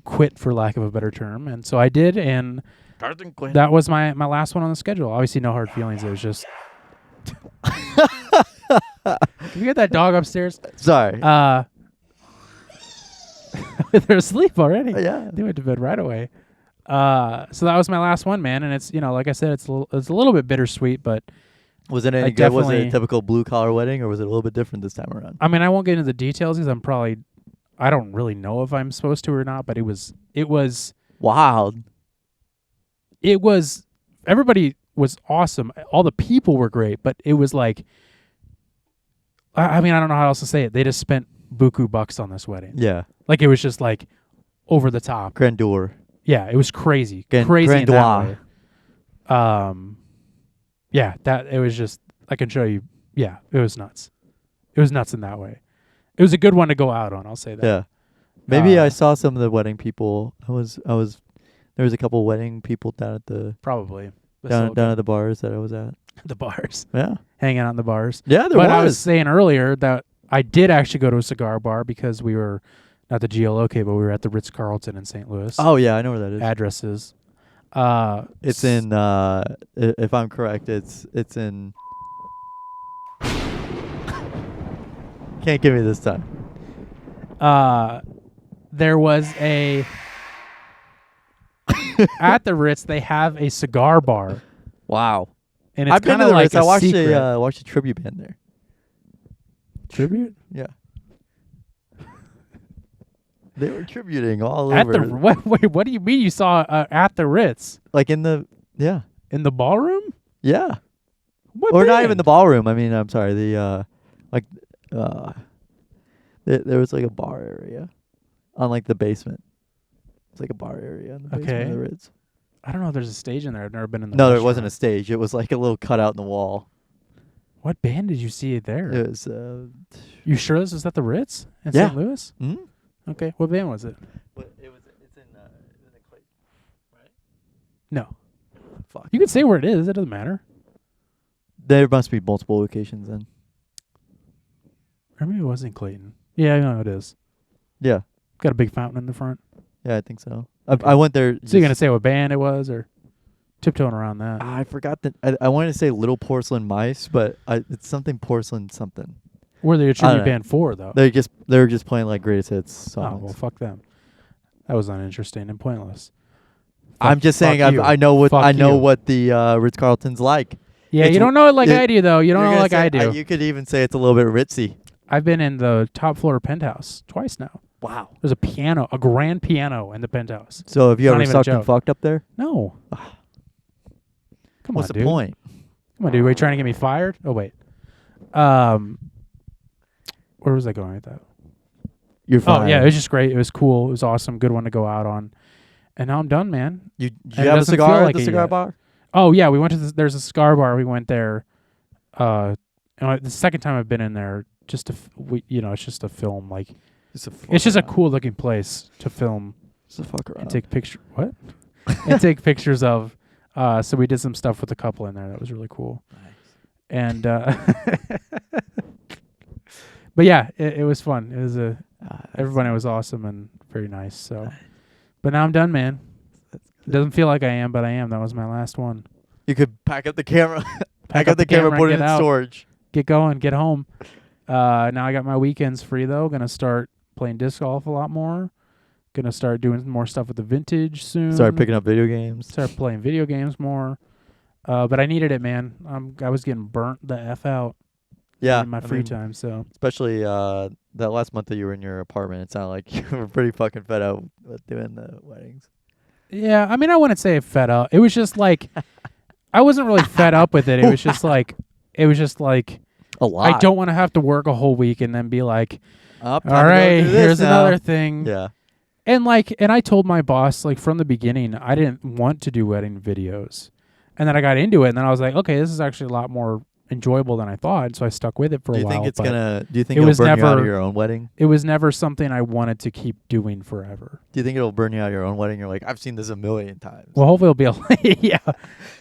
quit, for lack of a better term, and so I did, and that was my last one on the schedule. Obviously, no hard feelings. It was just. Can you get that dog upstairs? Sorry. They're asleep already. Yeah. They went to bed right away. So that was my last one, man, and it's like I said, it's a little bit bittersweet, but Was it any good? Was it a typical blue collar wedding, or was it a little bit different this time around? I mean, I won't get into the details because I don't really know if I'm supposed to or not, but it was Wild. It was, everybody was awesome. All the people were great, but it was like, I mean, I don't know how else to say it. They just spent buku bucks on this wedding. Yeah. Like, it was just like over the top. Grandeur. Yeah, it was crazy. Crazy in that way. Yeah, it was just, I can show you. Yeah, it was nuts. It was nuts in that way. It was a good one to go out on, I'll say that. Yeah. Maybe I saw some of the wedding people. There was a couple wedding people down at the probably down at the bars that I was at. The bars. Yeah. Hanging out in the bars. Yeah, there was. But I was saying earlier that I did actually go to a cigar bar because we were not the GLOK, but we were at the Ritz-Carlton in St. Louis. Oh yeah, I know where that is. Addresses. It's in if I'm correct, it's in Can't give me this time. There was at the Ritz they have a cigar bar. Wow. And it's I've been kind to of the like Ritz. a I watched secret. watched a tribute band there. Tribute? Yeah. They were tributing all At over. the what do you mean you saw at the Ritz? Like in the In the ballroom? yeah. What Or not band? even the ballroom. I mean, I'm sorry. There was like a bar area on like the basement. It's like a bar area in the basement of the Ritz. I don't know if there's a stage in there. I've never been in the No, there wasn't a restaurant. stage. It was like a little cutout in the wall. What band did you see it there? It was You sure this was at the Ritz in Yeah. St. Louis? hmm? Okay. What band was it? It's in Clayton, right? No. Fuck. You can say where it is. It doesn't matter. There must be multiple locations then. Or maybe it was in Clayton. Yeah, I know it is. Yeah. Got a big fountain in the front. Yeah, I think so. I went there. So you're going to say what band it was or tiptoeing around that? I forgot that. I wanted to say Little Porcelain Mice, but it's something porcelain something. Were they a I don't tribute know. band for, though? They were just playing like greatest hits Oh, songs. well, fuck them. That was uninteresting and pointless. I'm just saying fuck you. I know what Fuck you. what the Ritz Carlton's like. Yeah, It's you don't know it like it- I do, though. You don't You're know it gonna like say- I do. You could even say it's a little bit ritzy. I've been in the top floor penthouse twice now. Wow. There's a grand piano in the penthouse. So have you Not ever even a sucked and joke. fucked up there? No. Come What's on, the dude. point? Come on, dude. Were you trying to get me fired? Oh, wait. Where was I going with that? You're fine. Oh, yeah. It was just great. It was cool. It was awesome. Good one to go out on. And now I'm done, man. Did And you it have a doesn't cigar feel at like the it cigar yet. bar? Oh, yeah. We went to there's a cigar bar. We went there. And the second time I've been in there, just it's just a film. Like, it's just a cool looking place to film Just a fuck around. and take picture. What? And take pictures of. So we did some stuff with the couple in there. That was really cool. Nice. And but yeah, it was fun. It was everybody was awesome and very nice. So, but now I'm done, man. It doesn't feel like I am, but I am. That was my last one. You could pack up the camera. Pack up the camera, camera, put it get in out. storage. Get going, get home. Now I got my weekends free though. Gonna start playing disc golf a lot more. Gonna start doing more stuff with the vintage soon. Start picking up video games. Start playing video games more. But I needed it, man. I was getting burnt the F out Yeah. in my I free mean, time. So Especially that last month that you were in your apartment. It sounded like you were pretty fucking fed up with doing the weddings. yeah, I mean, I wouldn't say fed up. It was just like I wasn't really fed up with it. It was just like A lot. I don't want to have to work a whole week and then be like, Up, all right, here's another thing. Yeah. And I told my boss from the beginning I didn't want to do wedding videos, and then I got into it, and then I was like, okay, this is actually a lot more enjoyable than I thought, and so I stuck with it for a while. Do you think it it'll was burn you out never- of your own wedding? It was never something I wanted to keep doing forever. Do you think it'll burn you out of your own wedding? You're like, I've seen this a million times. Well, hopefully it'll be yeah.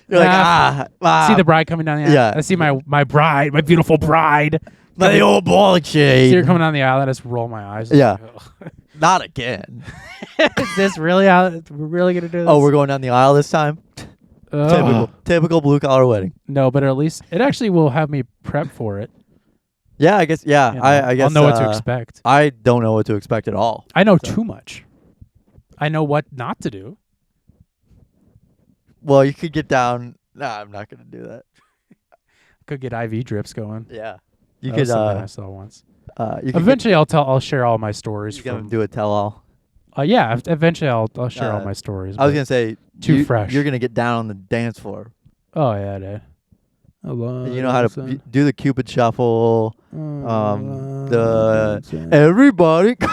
You're like, See the bride coming down the aisle. Yeah. I see my bride, my beautiful bride. my old ball See her shade. coming down the aisle. I just roll my eyes. Yeah. Like, Not again. is this really how we're really gonna do this? Oh, we're going down the aisle this time. Ugh. Typical blue collar wedding. No, but at least it actually will have me prep for it. Yeah, I guess. Yeah, You know, I guess I'll know what to expect. I don't know what to expect at all. I know too much. I know what not to do. Well, you could get down. Nah, I'm not gonna do that. Could get IV drips going. Yeah, you That could. was something I saw once. You could Eventually, I'll share all my stories. You gonna From, do a tell all. yeah. Eventually, I'll share all my stories. I was but- gonna say Too fresh. You're gonna get down on the dance floor. Oh yeah, dude. And you know how to do the Cupid shuffle. The everybody do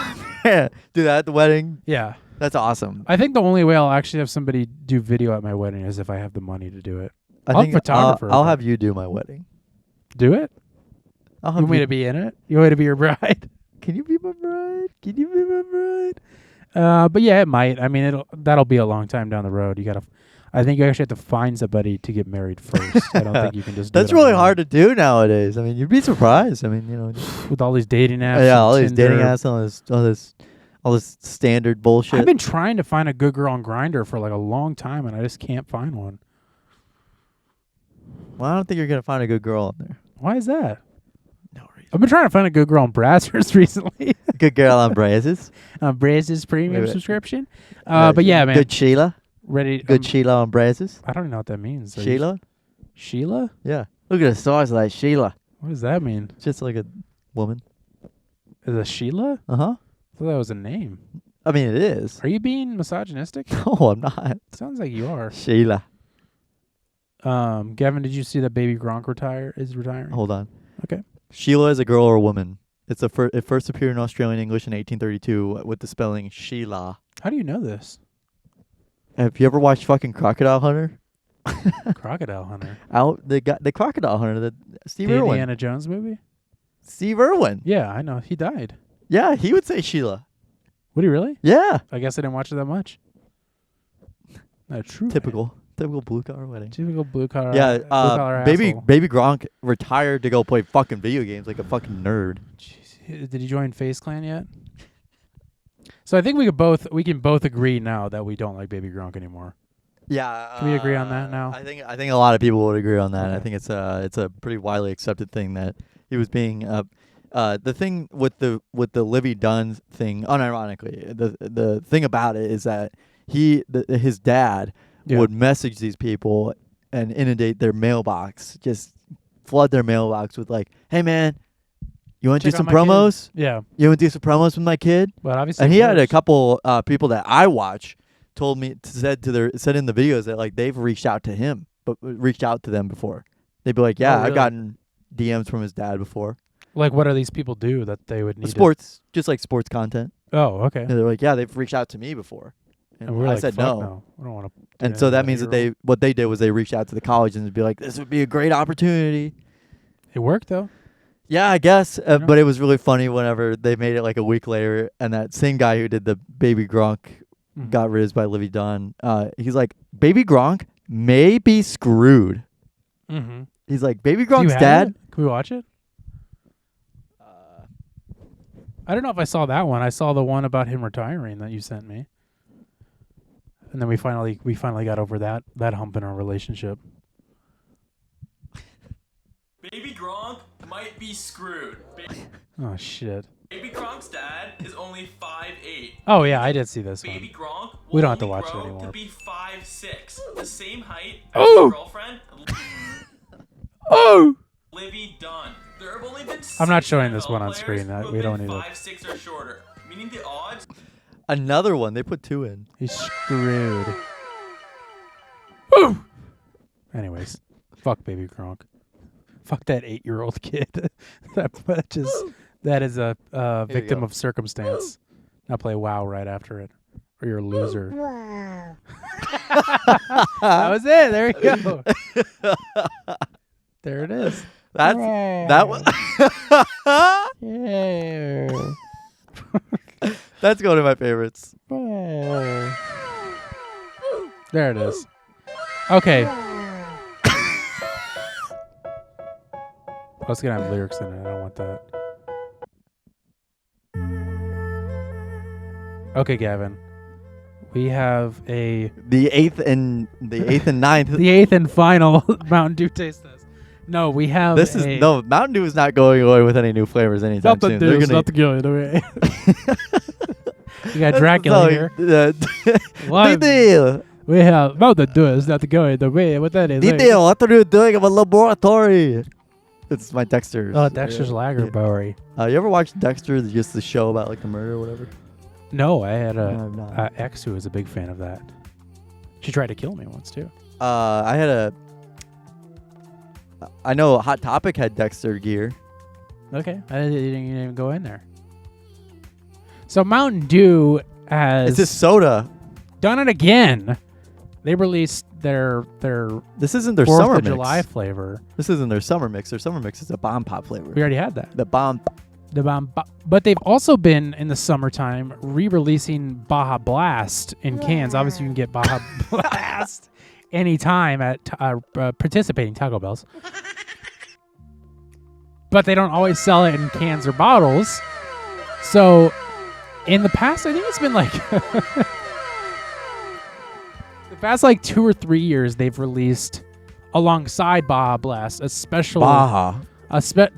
that at the wedding. Yeah. That's awesome. I think the only way I'll actually have somebody do video at my wedding is if I have the money to do it. I I'm think a photographer. I'll but- have you do my wedding. Do it? I'll You have want me to be in it? You want me to be your bride? Can you be my bride? Can you be my bride? But yeah, it might. I mean, that'll be a long time down the road. I think you actually have to find somebody to get married first. I don't think you can just do That's it on really your hard to do nowadays. I mean, you'd be surprised. I mean, own. With all these dating apps. yeah, and all these dating Tinder. apps, all this standard bullshit. I've been trying to find a good girl on Grindr for like a long time, and I just can't find one. Well, I don't think you're gonna find a good girl on there. Why is that? No reason. I've been trying to find a good girl on Brazzers recently. Good girl on Brazos. On Brazzers premium Wait. subscription. But yeah, man. Good Sheila. Ready? Good Sheila on Brazos. I don't even know what that means. Are you- Sheila. Sheila? Yeah. Look at the size of that Sheila. What does that mean? Just like a woman. Is it Sheila? Uh huh. I thought that was a name. I mean, it is. Are you being misogynistic? No, I'm not. Sounds like you are. Sheila. Gavin, did you see that Baby Gronk is retiring? Hold on. Okay. Sheila is a girl or a woman. It first appeared in Australian English in 1832 with the spelling Sheila. How do you know this? Have you ever watched fucking Crocodile Hunter? Crocodile Hunter. The Crocodile Hunter, the Steve The Irwin. Indiana Jones movie? Steve Irwin. Yeah, I know. He died. Yeah, he would say Sheila. Would he really? Yeah. I guess I didn't watch it that much. True. Typical blue collar wedding. Typical blue collar. Yeah, blue collar baby asshole. Gronk retired to go play fucking video games like a fucking nerd. Jeez. Did he join FaZe Clan yet? So I think we can both agree now that we don't like Baby Gronk anymore. Yeah. Can we agree on that now? I think a lot of people would agree on that. I Okay. think it's a pretty widely accepted thing that he was being the thing with the Livy Dunn thing. Unironically, the thing about it is that his dad Yeah. would message these people and inundate their mailbox, just flood their mailbox with like, "Hey man, you want to do Check some out my kid." promos? Yeah, You want to do some promos with my kid?" but obviously. And it he had a works. couple people that I watch said in the videos that like they've reached out to him, but reached out to them before. They'd be like, "Yeah, really? I've gotten DMs from his dad before." Like, what do these people do that they would need? Sports, just like sports content. Oh, okay. And they're like, "Yeah, they've reached out to me before," and And we're I like, said Fuck no. no. We don't want to. And so that means that what they did was they reached out to the college and be like, "This would be a great opportunity." It worked though. Yeah, I guess. know? But it was really funny whenever they made it like a week later, and that same guy who did the Baby Gronk Mhm. got rizzed by Livy Dunn. He's like, Baby Gronk may be screwed. Mm-hmm. He's like, Baby Do you Gronk's have dad. it? Can we watch it? I don't know if I saw that one. I saw the one about him retiring that you sent me. And then we finally got over that hump in our relationship. Baby Gronk might be screwed. Oh shit. Baby Gronk's dad is only 5'8". Oh yeah, I did see this Baby one. Gronk will We don't have to only watch it grow anymore. to be 5'6", the same height as Oh! his girlfriend, Oh! Livy Dunn. There have only been I'm not 6 showing this NFL one on players screen. who have We don't been need it. 5'6" or shorter, meaning the odds. Another one. They put 2 in. He's screwed. Ooh! Anyways, fuck Baby Gronk. Fuck that 8-year-old kid. that is a victim go. of circumstance. Now play WoW right after it, or you're a loser. That was it. There you go. There it is. That was. That's one of my favorites. There it is. Okay. Oh, it's gonna have lyrics in it. I don't want that. Okay, Gavin. We have The eighth and ninth. the 8th and final Mountain Dew taste test. No, we have Mountain Dew is not going away with any new flavors anytime soon. They're gonna, not the good. Okay. We got Dracula here. What? Detail. We have Mountain Dew is not the good. The way what that is. Detail. What are you doing in a laboratory? It's my Dexter's. Oh, Dexter's Lagerberry. You ever watch Dexter? Just the show about like the murder or whatever. No, I had No, I've not. a ex who was a big fan of that. She tried to kill me once too. I know Hot Topic had Dexter gear. Okay, you didn't even go in there. So Mountain Dew has It's just soda. done it again. They released their This isn't their 4th summer of mix. July flavor. This isn't their summer mix. Their summer mix is a bomb pop flavor. We already had that. The bomb. But they've also been in the summertime re-releasing Baja Blast in cans. Obviously, you can get Baja Blast anytime at participating Taco Bells. But they don't always sell it in cans or bottles. So in the past, I think it's been like the past like 2 or 3 years, they've released alongside Baja Blast a special Baja.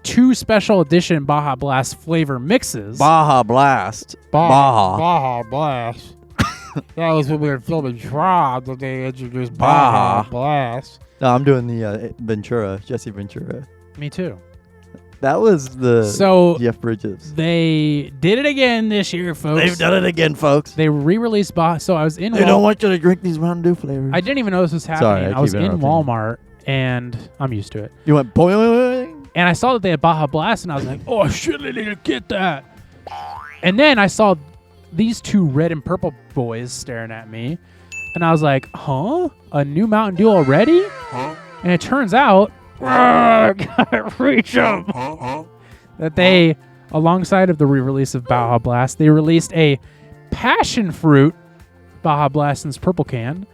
2 special edition Baja Blast flavor mixes. Baja Blast. Baja. Baja Blast. That was when we were filming Tribe that they introduced Baja. Baja Blast. No, I'm doing the Ventura. Jesse Ventura. Me too. That was the Jeff Bridges. They did it again this year, folks. They've done it again, folks. They re-released Baja. So I was in They don't want you to drink these Mountain Dew flavors. I didn't even know this was happening. Sorry, I was keep in interrupting you. Walmart, and I'm used to it. You went boing. And I saw that they had Baja Blast, and I was like, oh, shit, I need to get that. And then I saw these 2 red and purple boys staring at me, and I was like, huh? A new Mountain Dew already? Huh? And it turns out, gotta reach them, that they, alongside of the re-release of Baja Blast, they released a passion fruit Baja Blast in its purple can,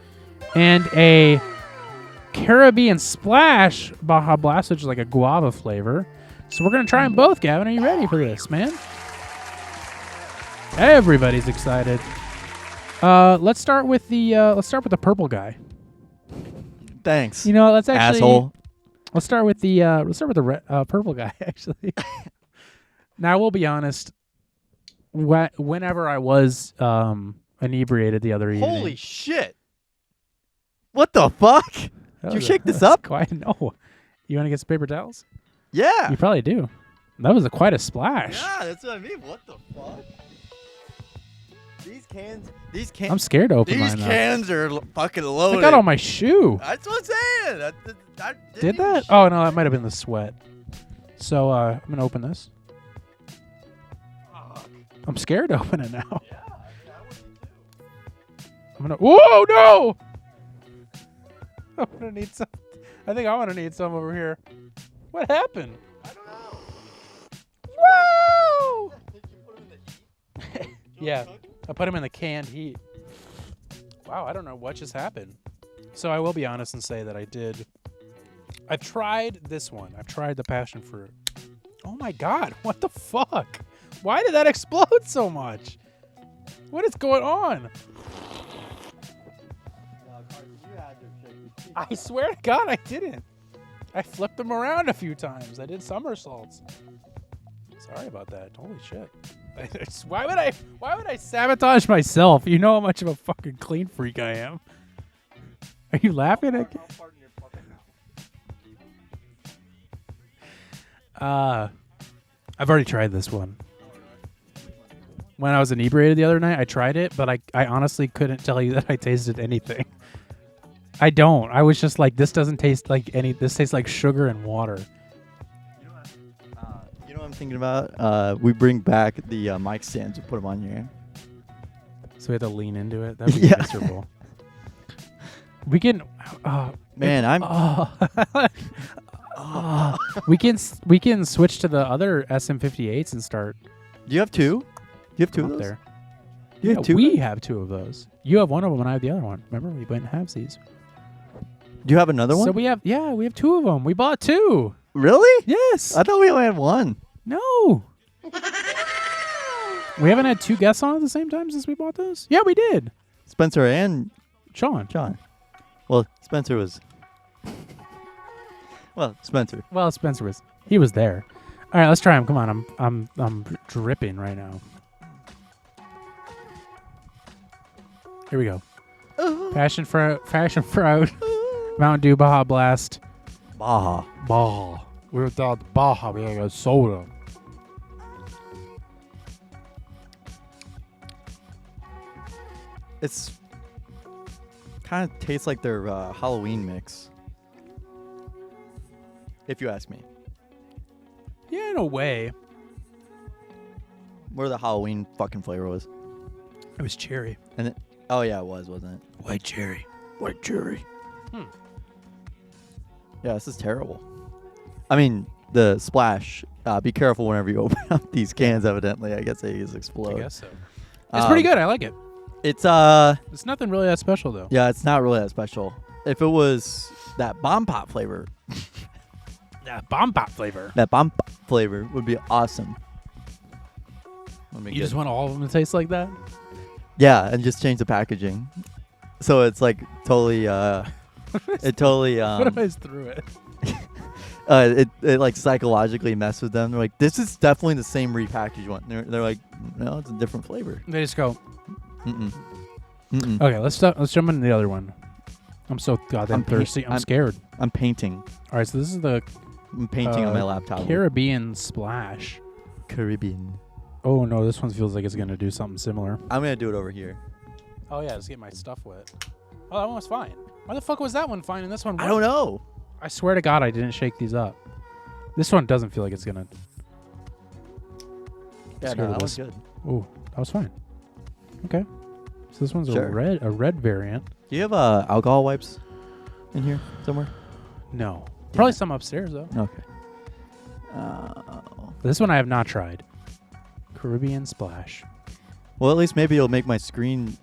and a Caribbean Splash Baja Blast, which is like a guava flavor. So we're gonna try them both, Gavin. Are you ready for this, man? Everybody's excited. Let's start with the purple guy. Thanks. You know, let's actually asshole. let's start with the purple guy. Actually, now I will be honest. Whenever I was inebriated the other evening, Holy shit! What the fuck? Did you shake this up? Quite no. You want to get some paper towels? Yeah. You probably do. That was quite a splash. Yeah, that's what I mean. What the fuck? These cans. I'm scared to open These mine. cans are fucking I loaded. got on my shoe. That's what I'm saying. I Did that? Oh no, that might have been the sweat. So I'm gonna open this. I'm scared to open it now. Yeah, I would be too. I'm gonna. Whoa, no! I'm gonna need some. I think I'm gonna need some over here. What happened? I don't know. Whoa! Did you put them in the heat? Yeah, I put them in the canned heat. Wow, I don't know what just happened. So I will be honest and say that I did. I tried this one. I've tried the passion fruit. Oh my god, what the fuck? Why did that explode so much? What is going on? I swear to God, I didn't. I flipped them around a few times. I did somersaults. Sorry about that. Holy shit. Why would I sabotage myself? You know how much of a fucking clean freak I am. Are you laughing again? I've already tried this one. When I was inebriated the other night, I tried it, but I honestly couldn't tell you that I tasted anything. I don't. I was just like, this doesn't taste like any. This tastes like sugar and water. You know what I'm thinking about? We bring back the mic stands and put them on here. So we have to lean into it. That'd be Yeah. miserable. We can. Man, I'm. we can switch to the other SM58s and start. Do you have two? Do you have two up of those? there. Do you Yeah, have two? we have two of those. You have one of them, and I have the other one. Remember, we went halvesies. Do you have another one? So we have two of them. We bought two. Really? Yes. I thought we only had one. No. We haven't had two guests on at the same time since we bought those. Yeah, we did. Spencer and Sean. John. Well, Spencer was. Well, Spencer. Well, Spencer was. He was there. All right, let's try them. Come on, I'm dripping right now. Here we go. Passion fruit, Mountain Dew, Baja Blast, Baja. Baja. Without the Baja, we got soda. It's kind of tastes like their Halloween mix. If you ask me. Yeah, in a way. Where the Halloween fucking flavor was. It was cherry. And it, oh yeah, it was, wasn't it? White cherry. White cherry. Yeah, this is terrible. I mean, the splash. Be careful whenever you open up these cans. Evidently, I guess they just explode. I guess so. It's pretty good. I like it. It's It's nothing really that special though. yeah, it's not really that special. If it was that bomb pop flavor, Yeah, bomb pop flavor. that bomb pop flavor would be awesome. You just want all of them to taste like that? Yeah, and just change the packaging. So it's like totally it totally What if I just threw it? it like psychologically messed with them. They're like, this is definitely the same repackaged one. They're like, no, it's a different flavor. They just go. Mm-mm. Mm-mm. Okay, let's jump into the other one. I'm so goddamn thirsty. I'm scared. I'm painting. All right, so this is the I'm painting on my laptop. Caribbean Splash. Caribbean. Oh no, this one feels like it's gonna do something similar. I'm gonna do it over here. Oh yeah, just get my stuff wet. Oh, that one was fine. Why the fuck was that one fine and this one I don't know. I swear to God, I didn't shake these up. This one doesn't feel like it's gonna. Yeah, Let's no, go to that was this. good. Oh, that was fine. Okay, so this one's Sure. a red variant. Do you have alcohol wipes in here somewhere? No, probably some upstairs though. Okay. This one I have not tried. Caribbean Splash. Well, at least maybe it'll make my screen.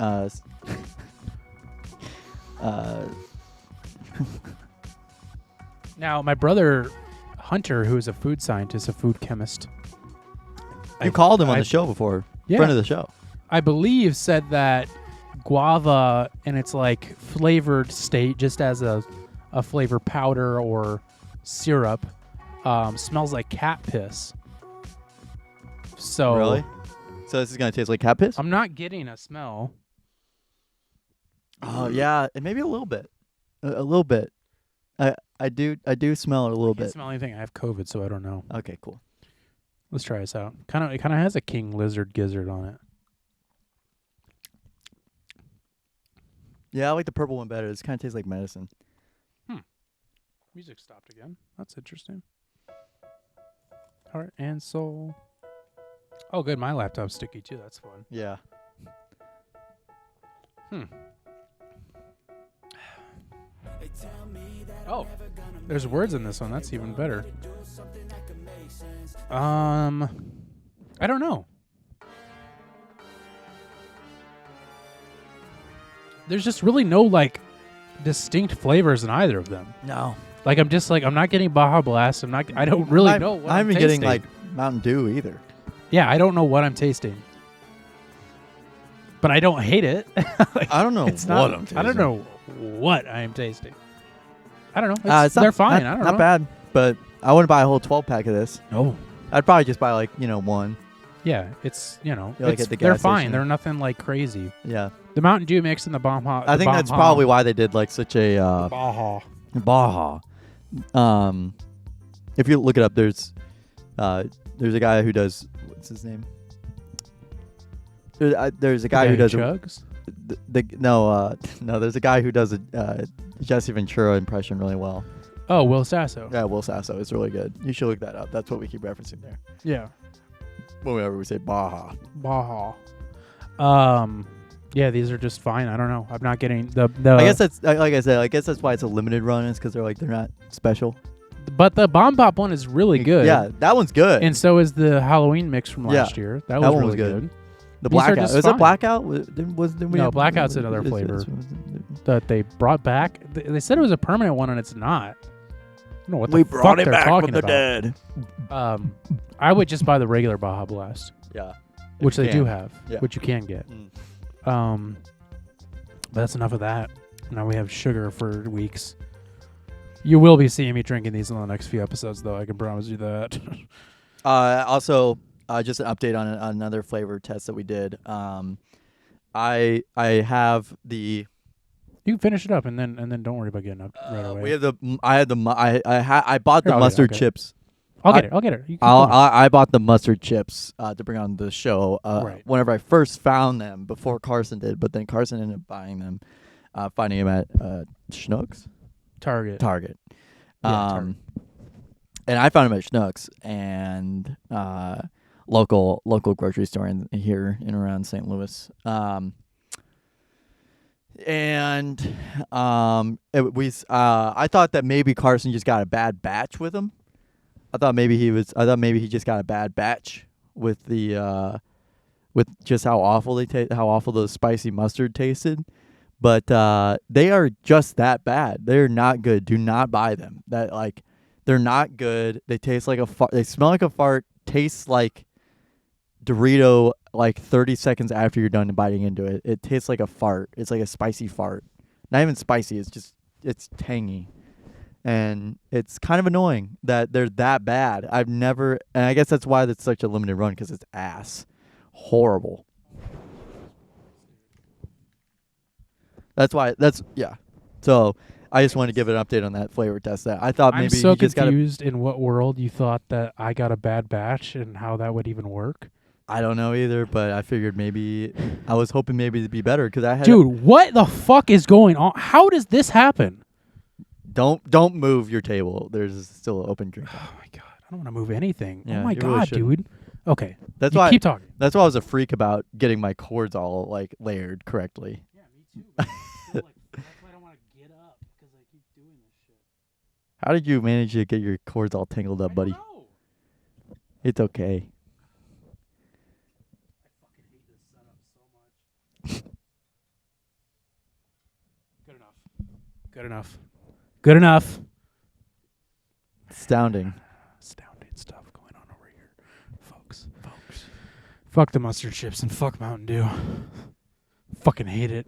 Now, my brother Hunter, who is a food scientist, a food chemist. You called him on the show before. Yeah. Friend of the show. I believe said that guava in its like flavored state, just as a flavor powder or syrup, smells like cat piss. So Really? So this is gonna taste like cat piss? I'm not getting a smell. Oh yeah, and maybe a little bit. A little bit. I do smell it a little I can't bit. smell anything. I have COVID, so I don't know. Okay, cool. Let's try this out. It kind of has a king lizard gizzard on it. Yeah, I like the purple one better. This kind of tastes like medicine. Music stopped again. That's interesting. Heart and soul. Oh, good. My laptop's sticky too. That's fun. Yeah. Oh, there's words in this one. That's even better. I don't know. There's just really no like distinct flavors in either of them. No. Like I'm not getting Baja Blast. I don't really know what I'm I'm even getting tasting. like Mountain Dew either. Yeah, I don't know what I'm tasting. But I don't hate it. Like, I don't know it's what not, I'm tasting. I don't know what I am tasting. I don't know. It's not, they're fine. Not, I don't not know. bad, but I wouldn't buy a whole 12 pack of this. No. I'd probably just buy like, one. Yeah, it's Yeah, like it's, at the they're gas fine. station. They're nothing like crazy. Yeah. The Mountain Dew mix and the Baja. I think that's probably why they did like such a Baja. Baja. If you look it up, there's a guy who does, what's his name? There's a guy who does chugs. no, there's a guy who does a Jesse Ventura impression really well. Oh, Will Sasso. Yeah, Will Sasso is really good. You should look that up. That's what we keep referencing there. Yeah. Whenever we say Baja. Baja. Yeah, these are just fine. I don't know. I'm not getting the. I guess that's like I said. I guess that's why it's a limited run. Is because they're not special. But the Bomb Pop one is really good. Yeah, that one's good. And so is the Halloween mix from last year. That was one really was good. The These are Blackout. just Was fine. it Blackout? Didn't we No, have- Blackout's another flavor. That they brought back. They said it was a permanent one, and it's not. I don't know what the fuck they're talking about. dead. I would just buy the regular Baja Blast, Yeah. which you they do can. have, Yeah. which you can get. Mm. But that's enough of that. Now we have sugar for weeks. You will be seeing me drinking these in the next few episodes, though. I can promise you that. Also, just an update on another flavor test that we did. I have the. You can finish it up and then don't worry about getting up right away. We have the. I bought the Here, I'll get it, mustard I'll get it. chips. I'll get it. You keep I going. I bought the mustard chips to bring on the show. Right. Whenever I first found them, before Carson did, but then Carson ended up buying them, finding them at Schnucks. Target. Target. Yeah, Target. And I found them at Schnucks and local grocery store here in around St. Louis. I thought that maybe Carson just got a bad batch with him. I thought maybe he just got a bad batch with the with just how awful those spicy mustard tasted. But they are just that bad. They're not good. Do not buy them. They're not good. They taste like a fart. They smell like a fart. Tastes like Dorito. Like 30 seconds after you're done biting into it, it tastes like a fart. It's like a spicy fart. Not even spicy. It's tangy, and it's kind of annoying that they're that bad. And I guess that's why it's such a limited run because it's ass, horrible. Yeah. So I just wanted to give an update on that flavor test. That I thought maybe I'm so you just got. confused in what world you thought that I got a bad batch and how that would even work. I don't know either, but I figured maybe I was hoping maybe it'd be better because I had. Dude, what the fuck is going on? How does this happen? Don't move your table. There's still an open drink. Oh my god, I don't want to move anything. Yeah, oh my you really god, shouldn't. dude. Okay, That's you why. keep talking. That's why I was a freak about getting my cords all like layered correctly. Yeah, me too. That's why I don't want to get up because I keep doing this shit. How did you manage to get your cords all tangled up, buddy? It's okay. I fucking hate this setup so much. Good enough. Good enough. Astounding. Astounding stuff going on over here, folks. Fuck the mustard chips and fuck Mountain Dew. Fucking hate it.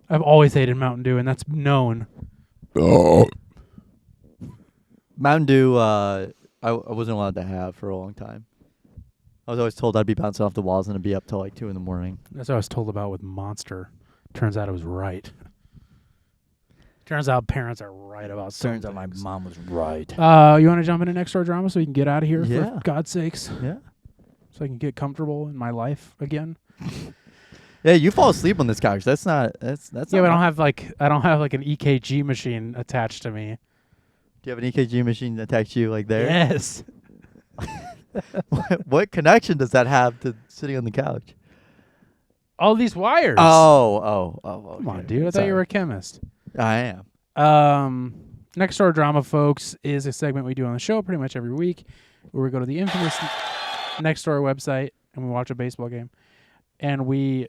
I've always hated Mountain Dew, and that's known. Mountain Dew, I wasn't allowed to have for a long time. I was always told I'd be bouncing off the walls and I'd be up till like 2 a.m. That's what I was told about with Monster. Turns out I was right. Turns out parents are right about some Turns out my things. mom was right. You want to jump into next door drama so we can get out of here? Yeah. For God's sakes. Yeah. So I can get comfortable in my life again. Yeah, you fall asleep on this couch. That's not. That's. Yeah, but I don't have an EKG machine attached to me. Do you have an EKG machine attached to you like there? Yes. What connection does that have to sitting on the couch? All these wires. Oh. Come on, okay. dude. I thought you were a chemist. I am. Next door drama, folks, is a segment we do on the show pretty much every week, where we go to the infamous Next Door website and we watch a baseball game, and we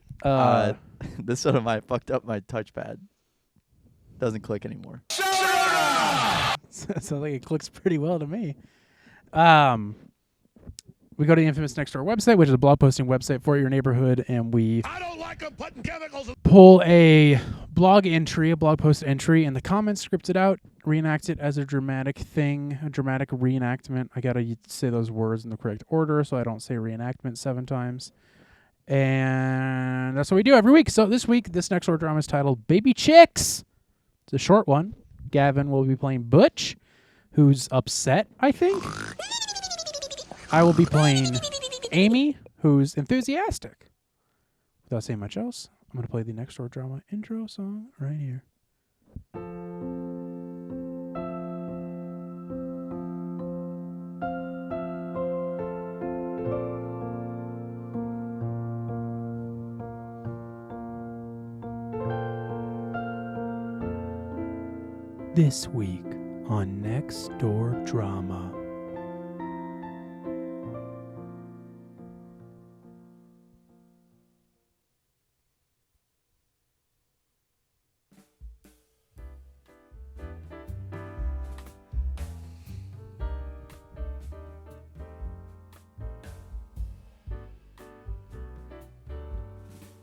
This sort of fucked up my touchpad. Doesn't click anymore. sounds like it clicks pretty well to me. We go to the infamous Next Door website, which is a blog posting website for your neighborhood, and we pull a blog post entry, and the comments, script it out, reenact it as a dramatic thing, a dramatic reenactment. I gotta say those words in the correct order so I don't say reenactment 7 times. And that's what we do every week. So this week, this Next Door drama is titled Baby Chicks. It's a short one. Gavin will be playing Butch, who's upset, I think. I will be playing Amy, who's enthusiastic. Without saying much else, I'm going to play the Next Door Drama intro song right here. This week on Next Door Drama.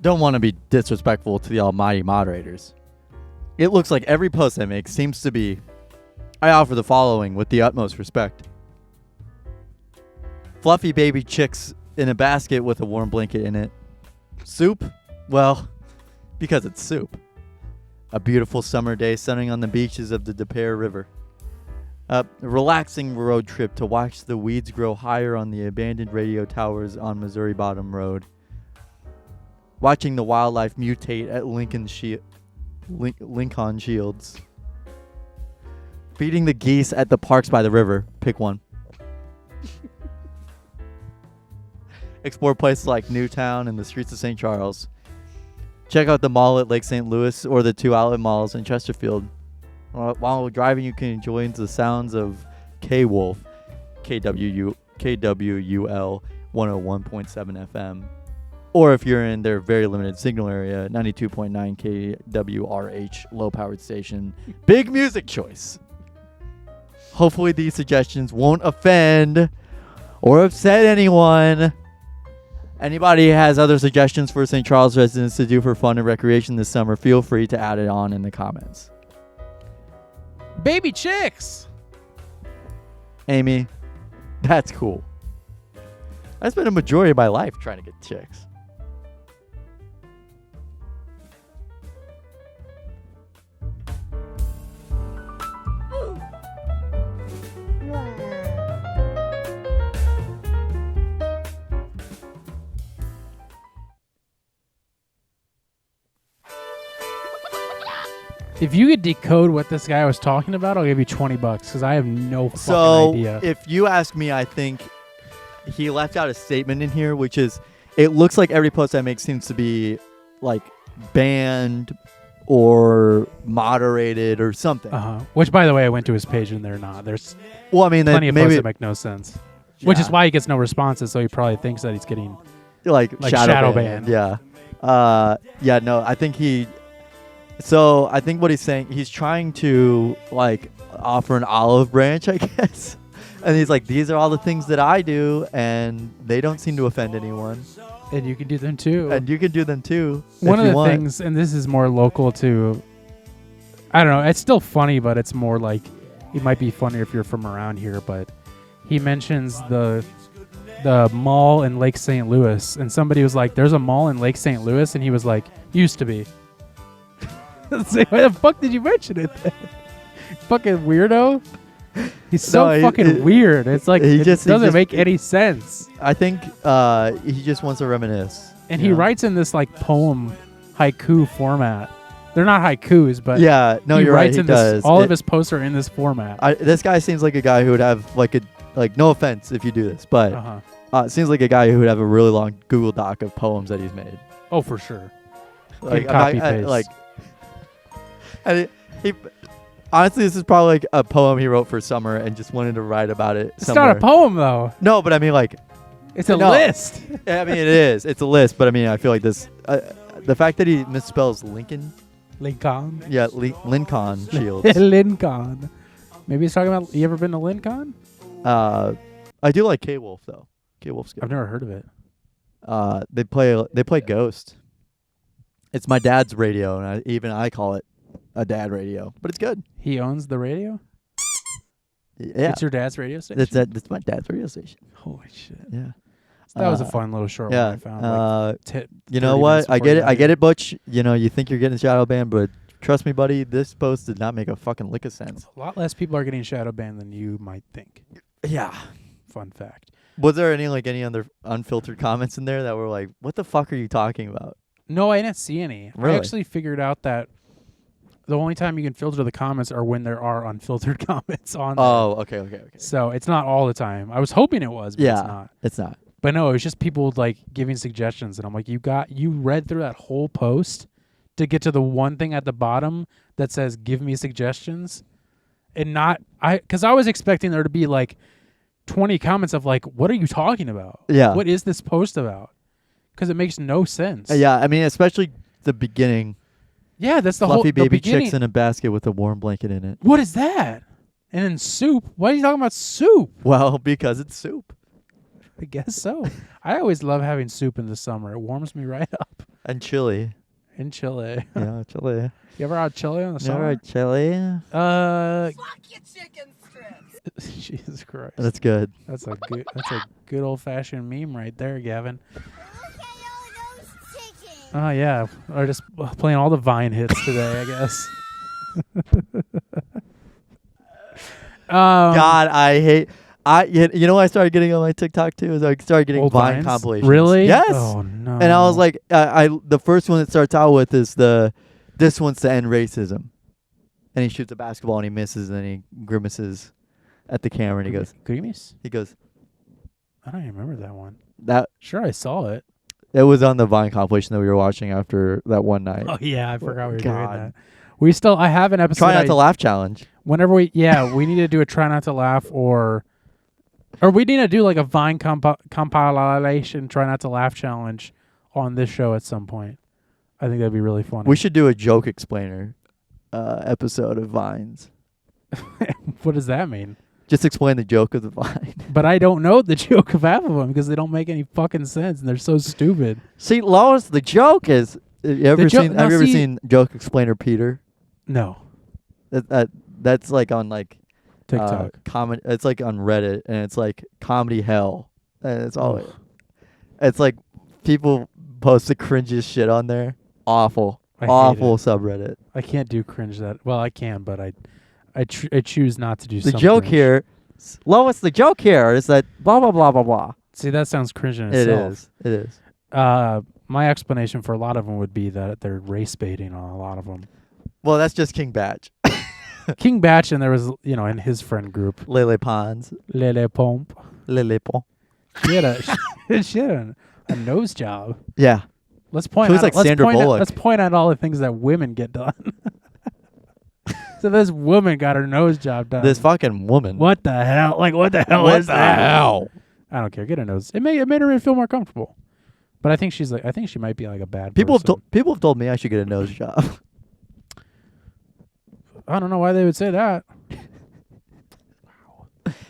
Don't want to be disrespectful to the almighty moderators. It looks like every post I make seems to be, I offer the following with the utmost respect. Fluffy baby chicks in a basket with a warm blanket in it. Soup? Well, because it's soup. A beautiful summer day sunning on the beaches of the Depere River. A relaxing road trip to watch the weeds grow higher on the abandoned radio towers on Missouri Bottom Road. Watching the wildlife mutate at Lincoln Shields. Feeding the geese at the parks by the river. Pick one. Explore places like Newtown and the streets of St. Charles. Check out the mall at Lake St. Louis or the 2 outlet malls in Chesterfield. While driving, you can enjoy the sounds of K-Wolf, KWUL 101.7 FM. Or if you're in their very limited signal area, 92.9 KWRH low-powered station. Big music choice. Hopefully these suggestions won't offend or upset anyone. Anybody has other suggestions for St. Charles residents to do for fun and recreation this summer, feel free to add it on in the comments. Baby chicks! Amy, that's cool. I spent a majority of my life trying to get chicks. If you could decode what this guy was talking about, I'll give you $20 because I have no fucking idea. If you ask me, I think he left out a statement in here, which is, it looks like every post I make seems to be like banned or moderated or something. Which, by the way, I went to his page and they're not. There's well, I mean, plenty of maybe posts that make no sense. Yeah. Which is why he gets no responses, so he probably thinks that he's getting like shadow banned. Yeah. Yeah, no, I think so I think what he's saying, he's trying to like offer an olive branch, I guess. And he's like, these are all the things that I do, and they don't seem to offend anyone. And you can do them too. And you can do them too. One of the things, and this is more local to, I don't know, it's still funny, but it's more like, it might be funnier if you're from around here, but he mentions the mall in Lake St. Louis, and somebody was like, there's a mall in Lake St. Louis, and he was like, used to be. Like, why the fuck did you mention it then? Fucking weirdo. He's so weird. It's like, it doesn't make any sense. I think he just wants to reminisce. And he writes in this like poem haiku format. They're not haikus, but yeah, no, you're right. He does. All of his posts are in this format. This guy seems like a guy who would have like no offense if you do this, but it seems like a guy who would have a really long Google Doc of poems that he's made. Oh, for sure. Like copy paste. And he honestly, this is probably like a poem he wrote for summer and just wanted to write about it. It's not a poem though. No, but I mean like, it's a list. I mean it is. It's a list, but I mean I feel like this, the fact that he misspells Lincoln. Yeah, Lincoln Shields. Lincoln. Maybe he's talking about. You ever been to Lincoln? I do like K-Wolf though. K-Wolf's good. I've never heard of it. They play Ghost. It's my dad's radio, and I call it a dad radio, but it's good. He owns the radio? Yeah. It's your dad's radio station? That's my dad's radio station. Holy shit. Yeah. So that was a fun little short one I found. You know what? I get it, Butch. You know, you think you're getting shadow banned, but trust me, buddy, this post did not make a fucking lick of sense. A lot less people are getting shadow banned than you might think. Yeah. Fun fact. Was there any other unfiltered comments in there that were like, what the fuck are you talking about? No, I didn't see any. Really? I actually figured out that the only time you can filter the comments are when there are unfiltered comments on there. Oh, okay. So it's not all the time. I was hoping it was, but Yeah, it's not. it's not. But no, it was just people like giving suggestions, and I'm like, you read through that whole post to get to the one thing at the bottom that says "Give me suggestions," and because I was expecting there to be like 20 comments of like, "What are you talking about? Yeah. What is this post about?" Because it makes no sense. Yeah, I mean, especially the beginning. Yeah, that's the Fluffy whole the baby beginning. chicks in a basket with a warm blanket in it. What is that? And then soup. Why are you talking about soup? Well, because it's soup. I guess so. I always love having soup in the summer. It warms me right up. And chili. In Chile. Yeah, chili. You ever had chili in the You summer? ever had chili? Fuck your chicken strips. Jesus Christ. That's good. That's a good old fashioned meme right there, Gavin. Look at all those chickens. Oh yeah. Or just playing all the Vine hits today, I guess. God, I hate. You know what I started getting on my TikTok too? Is I started getting Old Vine Vines? compilations. Really? Yes. Oh no. And I was like, the first one that starts out with is this one's to end racism, and he shoots a basketball and he misses and then he grimaces at the camera and he goes, Creamies? I don't even remember that one. that Sure, I saw it. it was on the Vine compilation that we were watching after that one night. Oh yeah, I forgot we were doing God. that. I have an episode. Try not to laugh challenge. Whenever we need to do a try not to laugh or we need to do like a Vine compilation try not to laugh challenge on this show at some point. I think that'd be really funny. We should do a joke explainer episode of Vines. What does that mean? Just explain the joke of the Vine. But I don't know the joke of half of them because they don't make any fucking sense and they're so stupid. See, Lois, the joke is. Have you ever seen Joke Explainer Peter? No. That's like on like TikTok. It's like on Reddit and it's like comedy hell, and it's all. It's like people post the cringiest shit on there. Awful, awful subreddit. I can't do cringe that. Well, I can, but I choose not to do. The joke cringe. here, Lois. The joke here is that blah blah blah blah blah. See, that sounds cringe in itself. It is. My explanation for a lot of them would be that they're race baiting on a lot of them. Well, that's just King Batch. King Batch, and there was, in his friend group. Lele Pons. Lele Pomp. Lele Pon. She had a nose job. Yeah. Let's point She was out, like Sandra Bullock. let's point out all the things that women get done. So this woman got her nose job done. This fucking woman. What the hell? Like, what the hell What is the that? hell? I don't care. Get a nose. It made her feel more comfortable. But I think she might be like a bad People person. have told me I should get a nose job. I don't know why they would say that.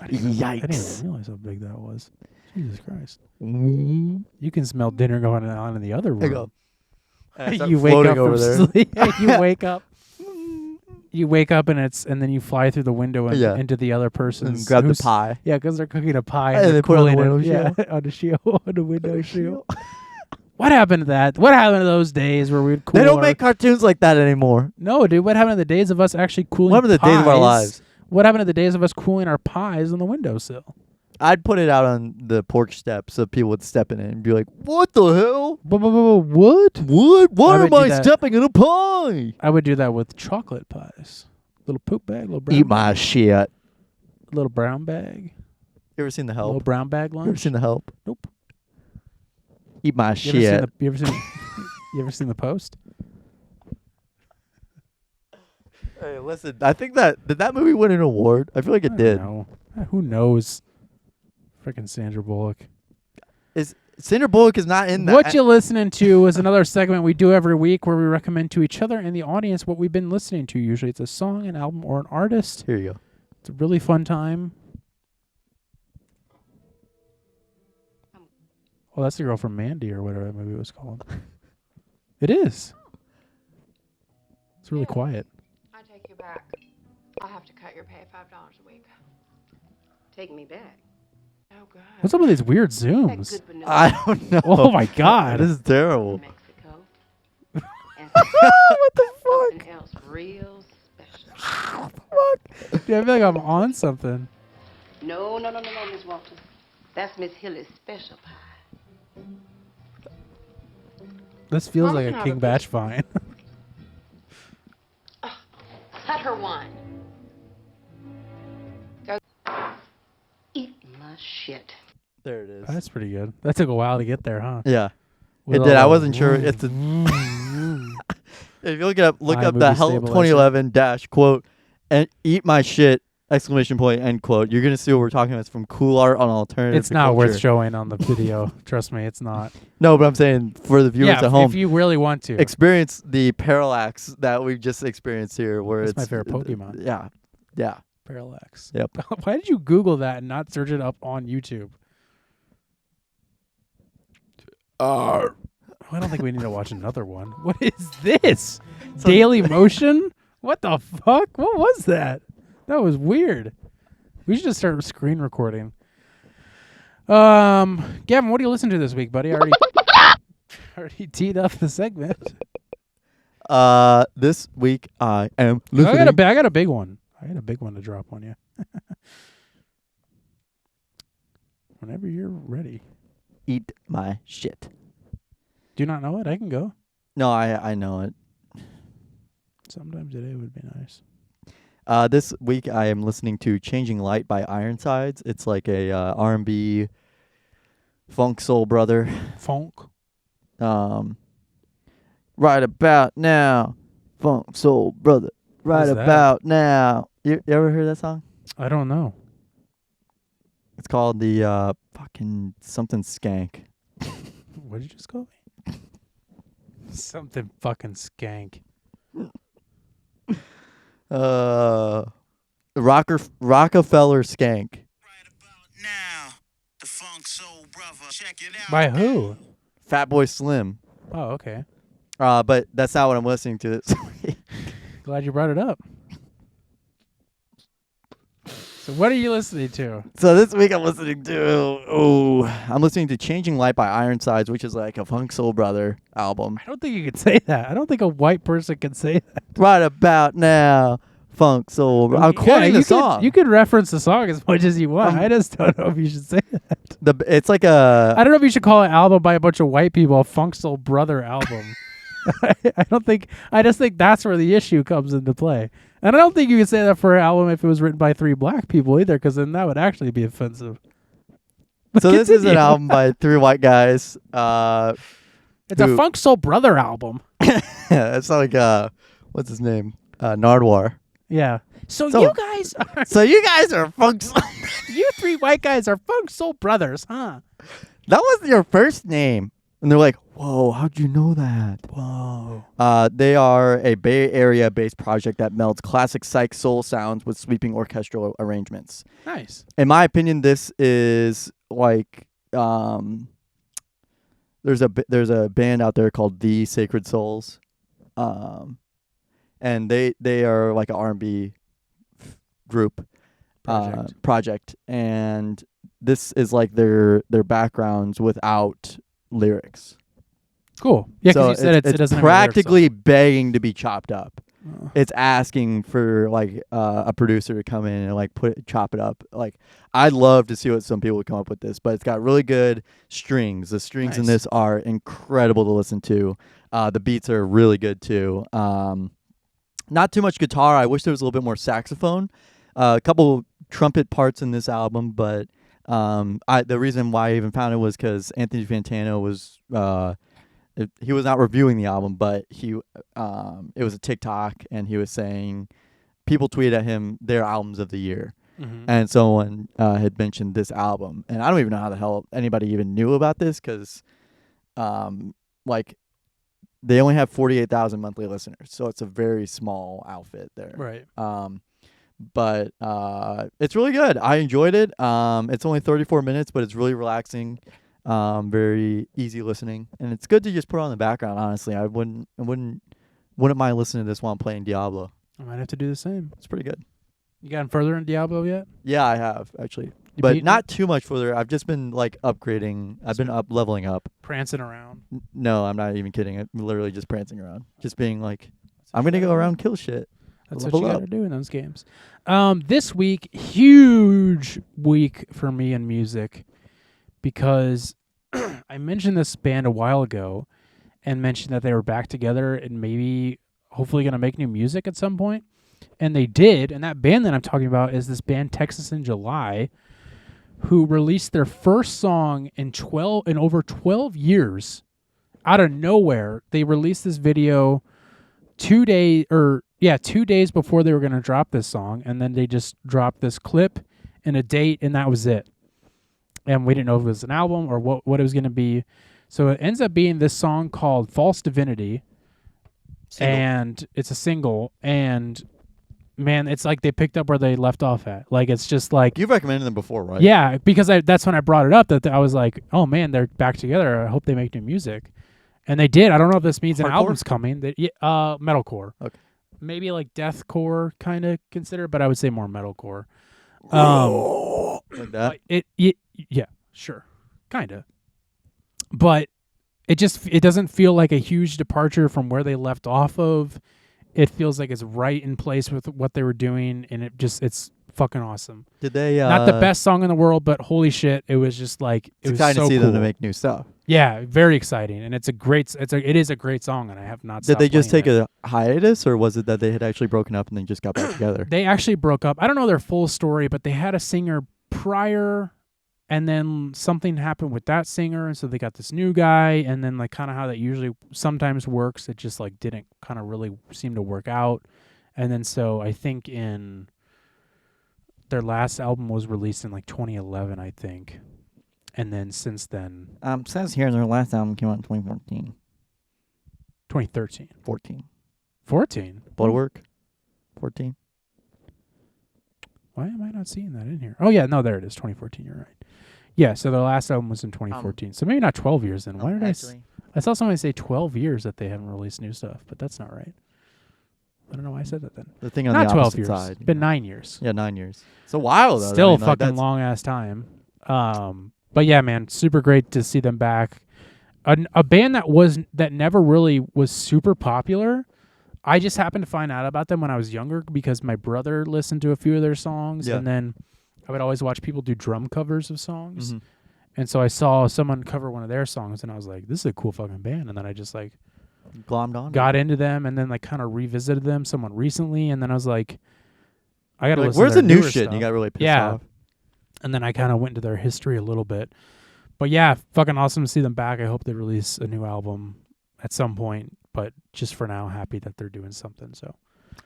I didn't Yikes. even realize how big that was. Jesus Christ. Mm. You can smell dinner going on in the other room. I go. And I start You wake floating up over from there. sleep. You wake up. You wake up and then you fly through the window and into the other person's. And grab the pie. Yeah, because they're cooking a pie And they're they put it on the cooling window yeah, on the shield, on the window shield. What happened to that? What happened to those days where we'd cool They don't our- make cartoons like that anymore. No, dude. What happened to the days of us actually cooling? What happened to the days of our pies? lives? What happened to the days of us cooling our pies on the windowsill? I'd put it out on the porch steps so people would step in it and be like, "What the hell? What? What? Why I would am do I that. stepping in a pie?" I would do that with chocolate pies. Little poop bag, little brown Eat my shit. little brown bag. You ever seen The Little Help? brown bag You ever lunch. seen The Help? Nope. Eat my You shit. you ever seen the post? Hey, listen. I think did that movie win an award? I feel like it did. No. Who knows? Freaking Sandra Bullock. Sandra Bullock is not in that. What you listening to is another segment we do every week where we recommend to each other and the audience what we've been listening to. Usually it's a song, an album, or an artist. Here you go. It's a really fun time. Oh, that's the girl from Mandy or whatever that movie was called. It is. It's really quiet. I take you back. I'll have to cut your pay $5 a week. Take me back. Oh, God. What's up with these weird That zooms? good vanilla I don't know. Oh my god. This is terrible. from Mexico. And What the fuck? something else real special. Dude, I feel like I'm on something. No, Miss Walton. That's Miss Hilly's special pie. This feels Mom like can a have King a Batch fine. Cut her one. Eat my shit. There it is. That's pretty good. That took a while to get there, huh? Yeah, With it all did. I the wasn't sure. It's a, if you look up the iMovie Hell stabilizer. 2011 dash quote and eat my shit exclamation point end quote. You're gonna see what we're talking about. It's from Cool Art on Alternative. It's to not Culture. worth showing on the video. Trust me, it's not. No, but I'm saying for the viewers Yeah, at home, if you really want to. experience the parallax that we just experienced here, where That's it's my favorite Pokemon. Yeah. Parallax. Yep. Why did you Google that and not search it up on YouTube? I don't think we need to watch another one. What is this? Daily Motion? What the fuck? What was that? That was weird. We should just start screen recording. Gavin, what do you listen to this week, buddy? I already teed up the segment. This week I am I listening. got a big one. I got a big one to drop on you. Whenever you're ready. Eat my shit. Do you not know it? I can go. No, I know it. Sometime today would be nice. This week I am listening to Changing Light by Ironsides. It's like a R&B funk soul brother. Funk. Right about now, funk soul brother. Right What's that? about now. You ever heard that song? I don't know. It's called the fucking something skank. What did you just call me? Something fucking skank. Rockefeller skank. Now, the Funk Soul Brother. Check it out. By who? Fatboy Slim. Oh, okay. But that's not what I'm listening to this week. Glad you brought it up. So what are you listening to? So this week I'm listening to Changing Light by Ironsides, which is like a funk soul brother album. I don't think you could say that. I don't think a white person can say that. Right about now, funk soul. I'm quoting the song. You could reference the song as much as you want. I just don't know if you should say that. It's like a. I don't know if you should call an album by a bunch of white people a funk soul brother album. I don't think. I just think that's where the issue comes into play. And I don't think you could say that for an album if it was written by 3 black people either, because then that would actually be offensive. So this is an Continue. album by 3 white guys. It's a funk soul brother album. It's like what's his name? Nardwar. Yeah. So So- you guys are So you guys are funk soul. you 3 white guys are funk soul brothers, huh? That was your first name. And they're like, whoa, how'd you know that? Whoa. They are a Bay Area-based project that melds classic psych soul sounds with sweeping orchestral arrangements. Nice. In my opinion, this is like there's a band out there called The Sacred Souls, and they are like an R&B group project, and this is like their backgrounds without lyrics. Cool. Yeah, because So you said it doesn't have any lyrics, practically begging to be chopped up. so- It's asking for like a producer to come in and like chop it up. Like I'd love to see what some people would come up with this, but it's got really good strings. The strings in Nice. this are incredible to listen to. The beats are really good too. Not too much guitar. I wish there was a little bit more saxophone. A couple trumpet parts in this album, but the reason why I even found it was because Anthony Fantano was he was not reviewing the album, but it was a TikTok, and he was saying people tweet at him their albums of the year, and someone had mentioned this album, and I don't even know how the hell anybody even knew about this because like they only have 48,000 monthly listeners, so it's a very small outfit there. Right. But it's really good. I enjoyed it. It's only 34 minutes, but it's really relaxing. Very easy listening, and it's good to just put on the background. Honestly, I wouldn't mind listening to this while I'm playing Diablo. I might have to do the same. It's pretty good. You gotten further in Diablo yet? Yeah, I have actually, You but beaten not it? too much further. I've just been like upgrading. I've been leveling up. Prancing around. No, I'm not even kidding. I'm literally just prancing around, just being like, I'm gonna go around kill shit. That's Level what you up. gotta do in those games. This week, huge week for me in music because I mentioned this band a while ago, and mentioned that they were back together and maybe hopefully going to make new music at some point. And they did. And that band that I'm talking about is this band Texas in July, who released their first song in over 12 years. Out of nowhere, they released this video 2 days before they were going to drop this song, and then they just dropped this clip and a date, and that was it. And we didn't know if it was an album or what it was going to be. So it ends up being this song called False Divinity, and it's a single, and man, it's like they picked up where they left off at. Like, it's just like... You've recommended them before, right? Yeah, because that's when I brought it up, that I was like, oh man, they're back together. I hope they make new music. And they did. I don't know if this means an album's coming. Metalcore. Okay. Maybe like deathcore kind of considered, but I would say more metalcore. Like that? Yeah, sure. Kind of. But it doesn't feel like a huge departure from where they left off of. It feels like it's right in place with what they were doing, and it's fucking awesome. Did they not the best song in the world, but holy shit, it was just like it was exciting so to see cool. them to make new stuff. Yeah, very exciting, and it is a great song, and I have not. Did they just take a a hiatus, or was it that they had actually broken up and then just got back together? They actually broke up. I don't know their full story, but they had a singer prior, and then something happened with that singer, and so they got this new guy, and then like kind of how that usually sometimes works, it just like didn't kind of really seem to work out, and then so I think in their last album was released in like 2011, I think. And then since then... says here their last album came out in 2014. 2013. 14. 14? Bloodwork? 14. Why am I not seeing that in here? Oh, yeah. No, there it is. 2014. You're right. Yeah, so their last album was in 2014. So maybe not 12 years then. Why did I saw somebody say 12 years that they haven't released new stuff, but that's not right. I don't know why I said that then. The thing on not the 12 opposite years. side. It's been 9 years. Yeah, 9 years. It's a while, though. Still I mean, fucking long-ass time. But yeah, man, super great to see them back. A band that never really was super popular. I just happened to find out about them when I was younger because my brother listened to a few of their songs, and then I would always watch people do drum covers of songs. Mm-hmm. And so I saw someone cover one of their songs, and I was like, "This is a cool fucking band." And then I just like glommed on, got into them, and then like kind of revisited them somewhat recently, and then I was like, "I gotta listen." Where's to the their new newer shit? stuff. And you got really pissed off. And then I kind of went into their history a little bit. But yeah, fucking awesome to see them back. I hope they release a new album at some point. But just for now, happy that they're doing something. So,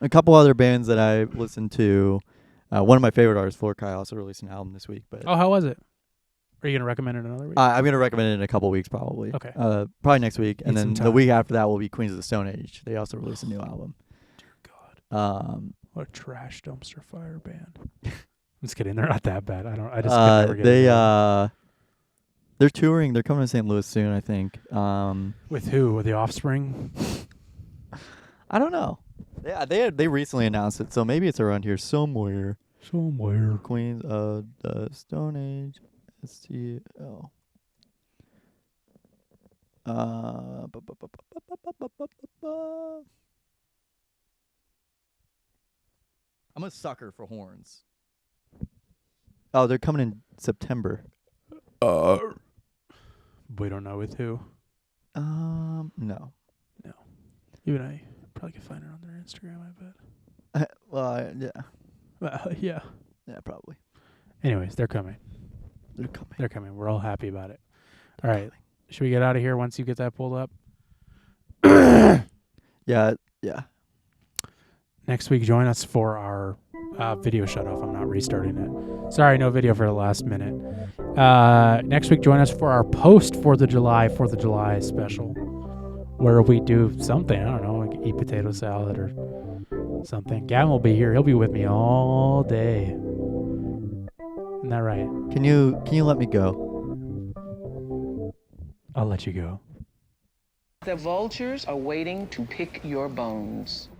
a couple other bands that I listened to. One of my favorite artists, Florkai, also released an album this week. But how was it? Are you gonna recommend it another week? I'm gonna recommend it in a couple weeks, probably. Okay. Probably next week, and Need then some the time. week after that will be Queens of the Stone Age. They also released a new album. Dear God. What a trash dumpster fire band. I'm just kidding. They're not that bad. I just could never get into them. They're touring. They're coming to St. Louis soon, I think. With who? With the Offspring? I don't know. Yeah, they recently announced it, so maybe it's around here somewhere. Queens of the Stone Age. STL. I'm a sucker for horns. Oh, they're coming in September. We don't know with who. No. You and I probably could find it on their Instagram, I bet. Well, yeah. Yeah. Yeah, probably. Anyways, they're coming. They're coming. We're all happy about it. All right. Should we get out of here once you get that pulled up? Yeah. Next week, join us for our video shut-off. I'm not restarting it. Sorry, no video for the last minute. Next week, join us for our post-4th of July special, where we do something. I don't know, like eat potato salad or something. Gavin will be here. He'll be with me all day. Isn't that right? Can you let me go? I'll let you go. The vultures are waiting to pick your bones.